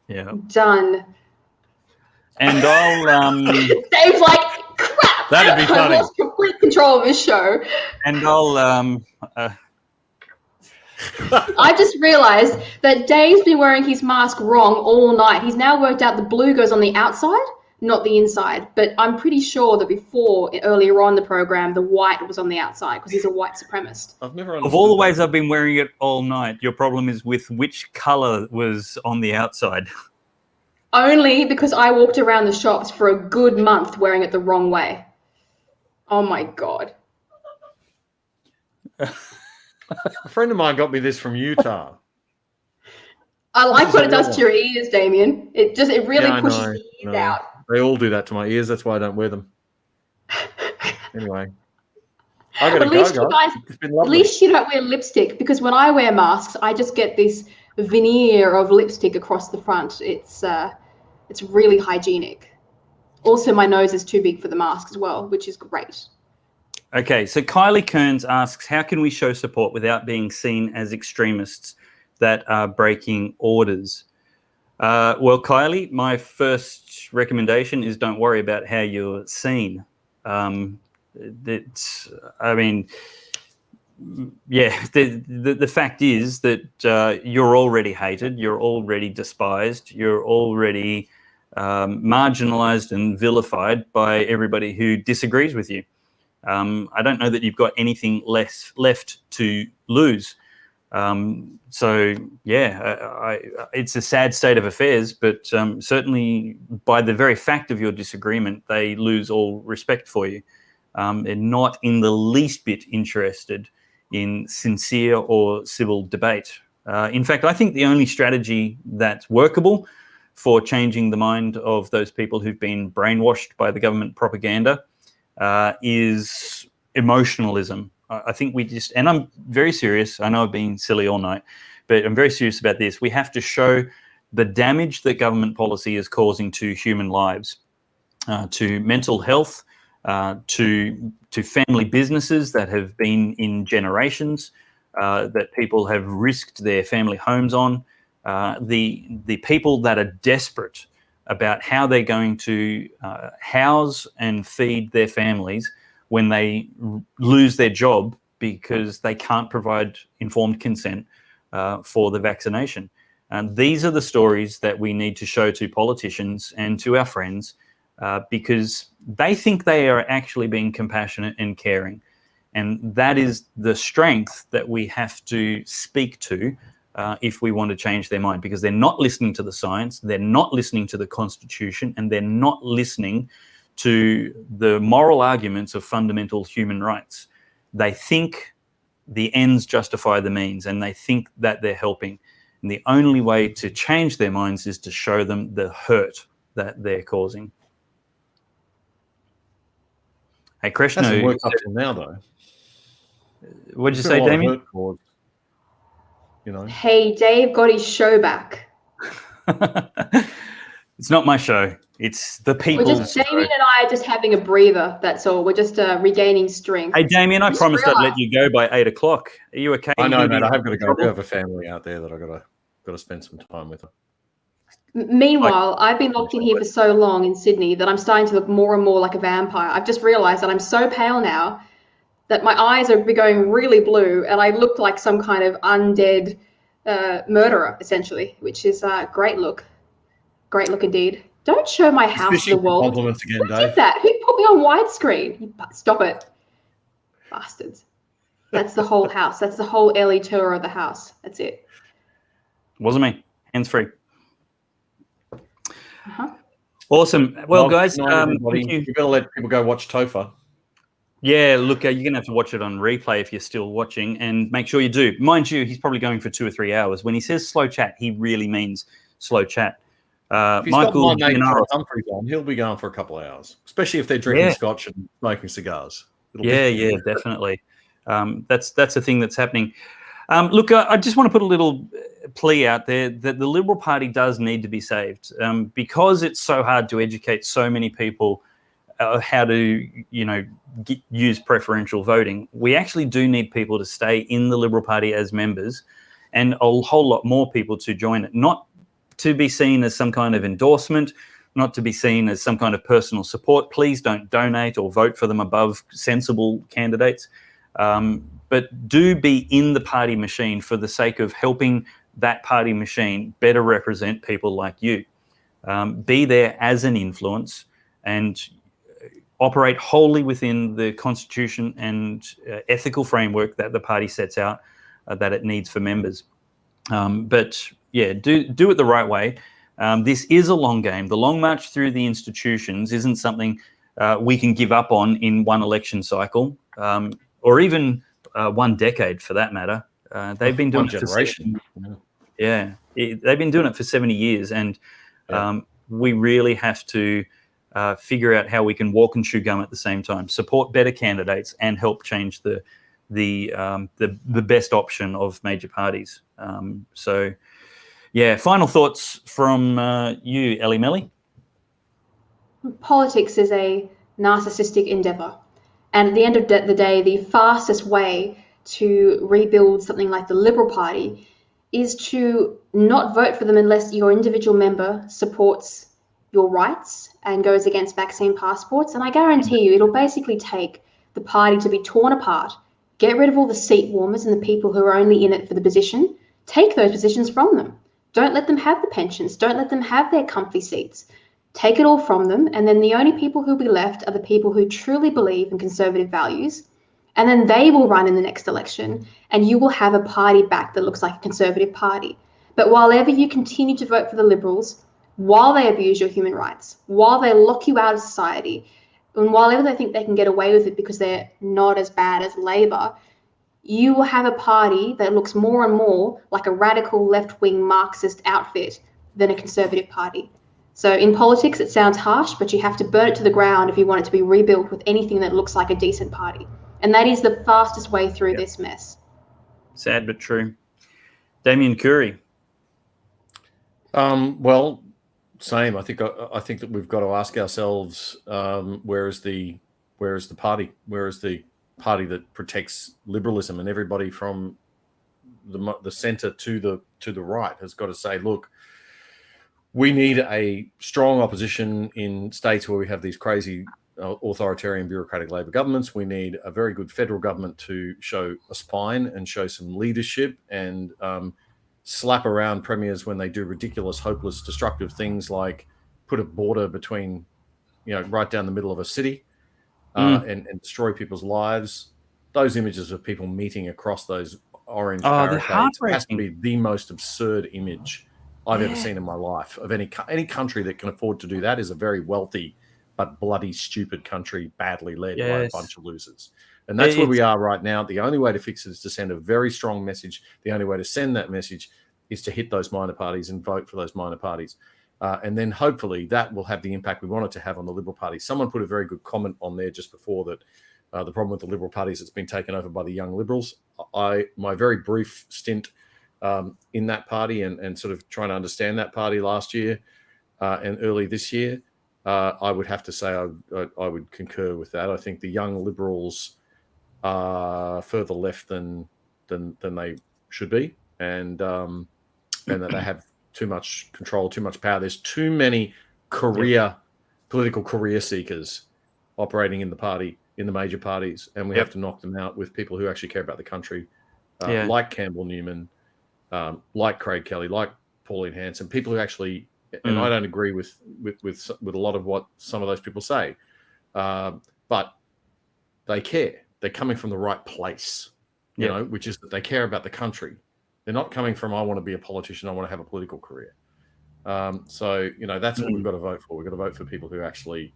Yeah. Done. And I'll Dave's like, crap. That'd be funny. I lost complete control of this show. And I'll I just realised that Dave's been wearing his mask wrong all night. He's now worked out the blue goes on the outside, not the inside. But I'm pretty sure that earlier on in the program, the white was on the outside because he's a white supremacist. I've never understood of all the ways I've been wearing it all night, your problem is with which colour was on the outside. Only because I walked around the shops for a good month wearing it the wrong way. Oh my God. A friend of mine got me this from Utah. I like what it does to your ears, Damien. It really pushes the ears out. They all do that to my ears. That's why I don't wear them. Anyway. I gotta go, guys. It's been lovely. At least you don't wear lipstick, because when I wear masks, I just get this veneer of lipstick across the front. It's really hygienic. Also, my nose is too big for the mask as well, which is great. Okay, so Kylie Kearns asks, how can we show support without being seen as extremists that are breaking orders? Well, Kylie, my first recommendation is don't worry about how you're seen. The fact is that you're already hated, you're already despised, you're already marginalized and vilified by everybody who disagrees with you. I don't know that you've got anything left to lose. It's a sad state of affairs, but certainly by the very fact of your disagreement, they lose all respect for you. They're not in the least bit interested in sincere or civil debate. In fact, I think the only strategy that's workable for changing the mind of those people who've been brainwashed by the government propaganda is emotionalism. I think and I'm very serious, I know I've been silly all night, but I'm very serious about this. We have to show the damage that government policy is causing to human lives, to mental health, to family businesses that have been in generations, that people have risked their family homes on, the people that are desperate about how they're going to house and feed their families when they lose their job because they can't provide informed consent for the vaccination. These are the stories that we need to show to politicians and to our friends because they think they are actually being compassionate and caring. And that is the strength that we have to speak to if we want to change their mind, because they're not listening to the science, they're not listening to the Constitution, and they're not listening to the moral arguments of fundamental human rights. They think the ends justify the means, and they think that they're helping. And the only way to change their minds is to show them the hurt that they're causing. Hey, Krishna. Hasn't worked up till now, though. What did you say, Damien? Hey, Dave got his show back. It's not my show. It's the people. Damien and I are just having a breather. That's all. We're just regaining strength. Hey, Damien, I promised I'd let you go by 8 o'clock. Are you okay? I know, mate. I have got to go. I do have a family out there that I've got to spend some time with. Meanwhile, I've been locked in here for so long in Sydney that I'm starting to look more and more like a vampire. I've just realised that I'm so pale now that my eyes are going really blue, and I look like some kind of undead murderer, essentially, which is a great look. Great look indeed. Don't show my house to the world. Compliments again, Who Dave. did that? Who put me on widescreen? Stop it. Bastards. That's the whole house. That's the whole Ellie tour of the house. That's it. Wasn't me. Hands free. Awesome. Well, guys, thank you. You've got to let people go watch Topher. Yeah, look, you're going to have to watch it on replay if you're still watching, and make sure you do. Mind you, he's probably going for 2 or 3 hours. When he says slow chat, he really means slow chat. If he's Michael, got my mate Humphreys on, he'll be going for a couple of hours, especially if they're drinking scotch and smoking cigars. Yeah, definitely. That's a thing that's happening. Look, I just want to put a little plea out there that the Liberal Party does need to be saved because it's so hard to educate so many people how to, use preferential voting. We actually do need people to stay in the Liberal Party as members, and a whole lot more people to join it. Not to be seen as some kind of endorsement, not to be seen as some kind of personal support. Please don't donate or vote for them above sensible candidates. But do be in the party machine for the sake of helping that party machine better represent people like you. Be there as an influence and operate wholly within the constitution and ethical framework that the party sets out that it needs for members. But yeah, do it the right way. This is a long game. The long march through the institutions isn't something we can give up on in one election cycle, or even 1 decade for that matter. They've been doing it for 70 years. They've been doing it for 70 years, and we really have to figure out how we can walk and chew gum at the same time, support better candidates, and help change the best option of major parties. Final thoughts from you, Ellie Melly. Politics is a narcissistic endeavour. And at the end of the day, the fastest way to rebuild something like the Liberal Party is to not vote for them unless your individual member supports your rights and goes against vaccine passports. And I guarantee you, it'll basically take the party to be torn apart, get rid of all the seat warmers and the people who are only in it for the position, take those positions from them. Don't let them have the pensions. Don't let them have their comfy seats. Take it all from them, and then the only people who'll be left are the people who truly believe in conservative values, and then they will run in the next election, and you will have a party back that looks like a conservative party. But while ever you continue to vote for the Liberals, while they abuse your human rights, while they lock you out of society, and while ever they think they can get away with it because they're not as bad as Labor, you will have a party that looks more and more like a radical left-wing Marxist outfit than a conservative party. So in politics, it sounds harsh, but you have to burn it to the ground if you want it to be rebuilt with anything that looks like a decent party. And that is the fastest way through this mess. Sad but true. Damien Curry. Well, same. I think that we've got to ask ourselves, where is the party? Where is the party that protects liberalism? And everybody from the centre to the right has got to say, look, we need a strong opposition in states where we have these crazy authoritarian bureaucratic Labor governments. We need a very good federal government to show a spine and show some leadership and slap around premiers when they do ridiculous, hopeless, destructive things like put a border between, right down the middle of a city and destroy people's lives. Those images of people meeting across those orange barricades has to be the most absurd image I've ever seen in my life of any country that can afford to do that is a very wealthy but bloody stupid country, badly led by a bunch of losers. And that's where we are right now. The only way to fix it is to send a very strong message. The only way to send that message is to hit those minor parties and vote for those minor parties. And then hopefully that will have the impact we want it to have on the Liberal Party. Someone put a very good comment on there just before that the problem with the Liberal Party is it's been taken over by the young Liberals. My very brief stint in that party and sort of trying to understand that party last year and early this year, I would have to say I would concur with that. I think the young Liberals are further left than they should be, and that they have too much control, too much power. There's too many political career seekers operating in the party, in the major parties, and we have to knock them out with people who actually care about the country, like Campbell Newman, like Craig Kelly, like Pauline Hanson, people who actually, and I don't agree with a lot of what some of those people say, but they care. They're coming from the right place, you know, which is that they care about the country. They're not coming from, I want to be a politician, I want to have a political career. So, you know, that's what we've got to vote for. We've got to vote for people who actually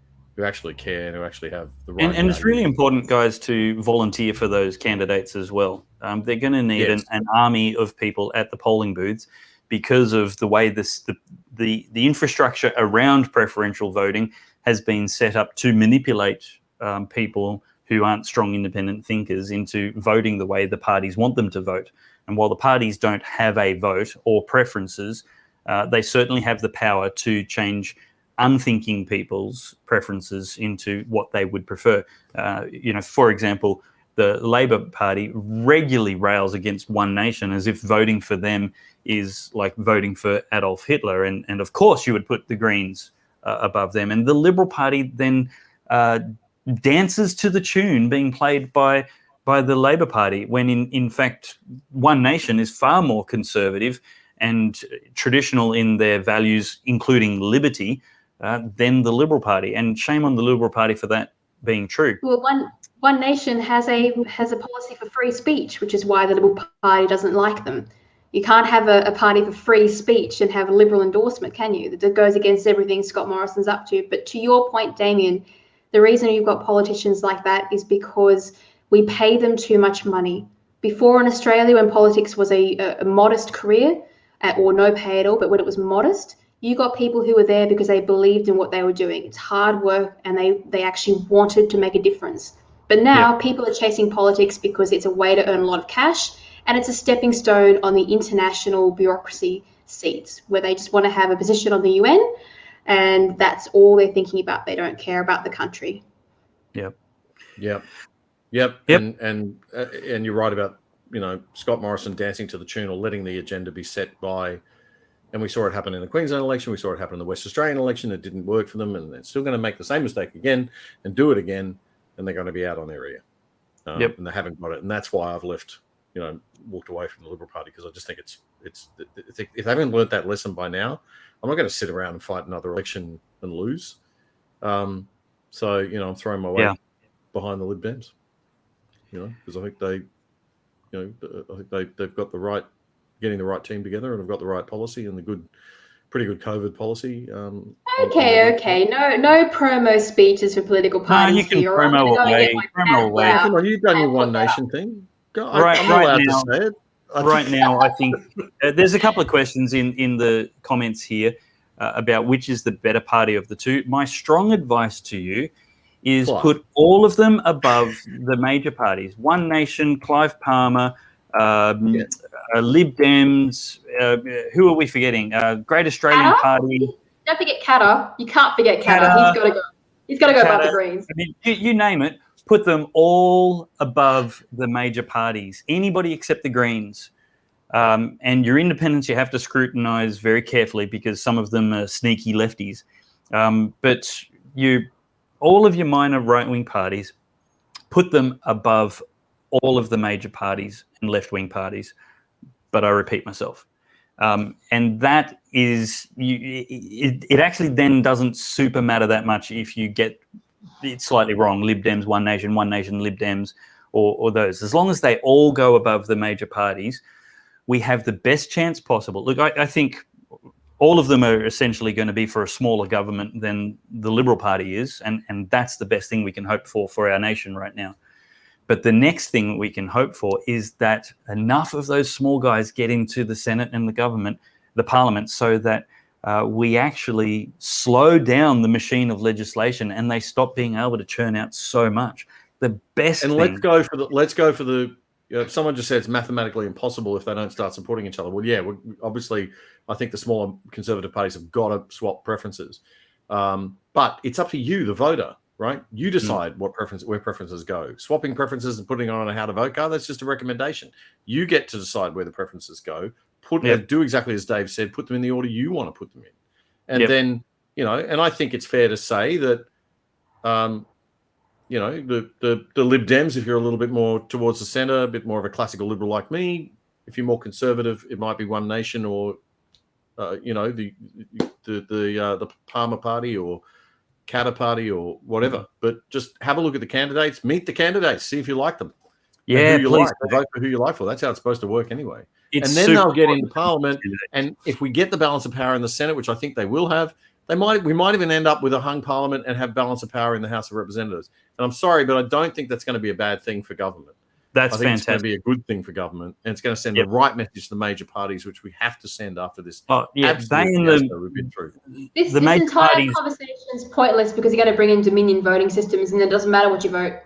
care and who actually have the right. And it's really important, guys, to volunteer for those candidates as well. They're going to need an army of people at the polling booths because of the way the infrastructure around preferential voting has been set up to manipulate people who aren't strong independent thinkers into voting the way the parties want them to vote. And while the parties don't have a vote or preferences, they certainly have the power to change unthinking people's preferences into what they would prefer. You know, for example, the Labor Party regularly rails against One Nation as if voting for them is like voting for Adolf Hitler. And of course you would put the Greens above them. And the Liberal Party then dances to the tune being played by the Labor Party, when in fact One Nation is far more conservative and traditional in their values, including liberty, than the Liberal Party. And shame on the Liberal Party for that being true. Well, One Nation has a policy for free speech, which is why the Liberal Party doesn't like them. You can't have a party for free speech and have a Liberal endorsement, can you? That goes against everything Scott Morrison's up to. But to your point, Damien, the reason you've got politicians like that is because we pay them too much money. Before in Australia, when politics was a modest career, or no pay at all, but when it was modest, you got people who were there because they believed in what they were doing. It's hard work, and they actually wanted to make a difference. But now people are chasing politics because it's a way to earn a lot of cash, and it's a stepping stone on the international bureaucracy seats, where they just want to have a position on the UN, and that's all they're thinking about. They don't care about the country. Yep. And you're right about, you know, Scott Morrison dancing to the tune or letting the agenda be set by, and we saw it happen in the Queensland election, we saw it happen in the West Australian election. It didn't work for them, and they're still going to make the same mistake again and do it again, and they're going to be out on their ear. And they haven't got it, and that's why I've walked away from the Liberal Party, because I just think it's if they haven't learned that lesson by now, I'm not going to sit around and fight another election and lose. So, you know, I'm throwing my weight behind the Lib Dems, you know, because I think they've got getting the right team together, and have got the right policy and pretty good COVID policy. Okay. No promo speeches for political parties. No, you can promo away. Come on, you've done your One Nation thing. Right now, I think there's a couple of questions in the comments here about which is the better party of the two. My strong advice to you is put all of them above the major parties. One Nation, Clive Palmer, Lib Dems, who are we forgetting? Great Australian Party. Don't forget Katter. You can't forget Katter. He's got to go above the Greens. I mean, you name it. Put them all above the major parties. Anybody except the Greens. And your independents you have to scrutinise very carefully, because some of them are sneaky lefties. But all of your minor right-wing parties, put them above all of the major parties and left-wing parties. But I repeat myself. And that is, it actually then doesn't super matter that much if you get it slightly wrong, Lib Dems, One Nation, Lib Dems, or those. As long as they all go above the major parties, we have the best chance possible. Look, I think all of them are essentially going to be for a smaller government than the Liberal Party is, and that's the best thing we can hope for our nation right now. But the next thing we can hope for is that enough of those small guys get into the Senate and the Parliament, so that we actually slow down the machine of legislation and they stop being able to churn out so much. The best thing. Let's go for the. Someone just said it's mathematically impossible if they don't start supporting each other. Well, yeah, obviously, I think the smaller conservative parties have got to swap preferences. But it's up to you, the voter, right? You decide where preferences go. Swapping preferences and putting on a how to vote card, that's just a recommendation. You get to decide where the preferences go. Do exactly as Dave said, put them in the order you want to put them in. And then, and I think it's fair to say that, the Lib Dems, if you're a little bit more towards the centre, a bit more of a classical liberal like me, if you're more conservative, it might be One Nation or, the Palmer Party or Katter Party or whatever. But just have a look at the candidates, meet the candidates, see if you like them. Yeah, who you like, vote for who you like for. That's how it's supposed to work anyway. And then they'll get into Parliament. And if we get the balance of power in the Senate, which I think they will have, we might even end up with a hung Parliament and have balance of power in the House of Representatives. And I'm sorry, but I don't think that's going to be a bad thing for government. That's I think fantastic. It's going to be a good thing for government, and it's going to send the right message to the major parties, which we have to send after this. We've been through. This entire conversation is pointless because you're going to bring in Dominion voting systems, and it doesn't matter what you vote.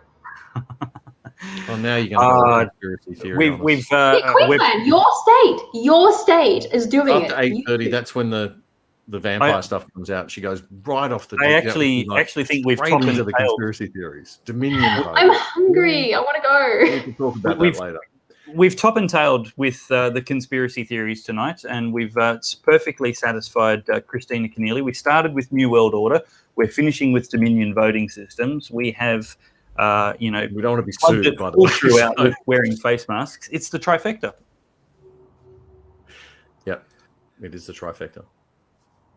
Well, now you're going to go conspiracy theory. Queensland, your state is doing after 8:30. That's when the vampire stuff comes out. She goes right off the. I actually think we've topped into the conspiracy theories. Dominion vote. I'm hungry. I want to go. We can talk about that later. We've top and tailed with the conspiracy theories tonight, and we've perfectly satisfied Christina Keneally. We started with New World Order. We're finishing with Dominion voting systems. We have, we don't want to be sued by the way. Throughout with wearing face masks. It's the trifecta. Yep, it is the trifecta.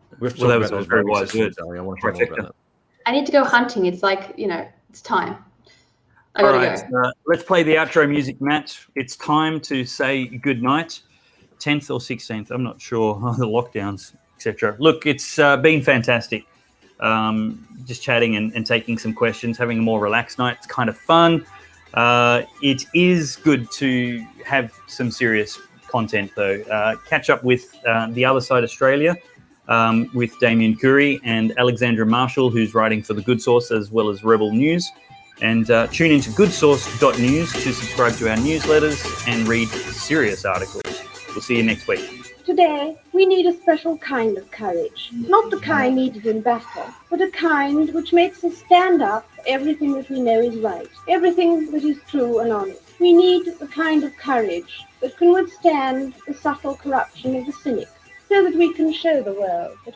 That was very wise word. I want to talk about that. I need to go hunting. It's like, it's time. I gotta go. Let's play the outro music, Matt. It's time to say good night. 10th or 16th, I'm not sure. The lockdowns, etc. Look, it's been fantastic. Just chatting and taking some questions, having a more relaxed night. It's kind of fun. It is good to have some serious content, though. Catch up with The Other Side Australia. With Damien Curry and Alexandra Marshall, who's writing for The Good Source as well as Rebel News. And tune into goodsource.news to subscribe to our newsletters and read serious articles. We'll see you next week. Today, we need a special kind of courage. Not the kind needed in battle, but a kind which makes us stand up for everything that we know is right, everything that is true and honest. We need the kind of courage that can withstand the subtle corruption of the cynics, so that we can show the world that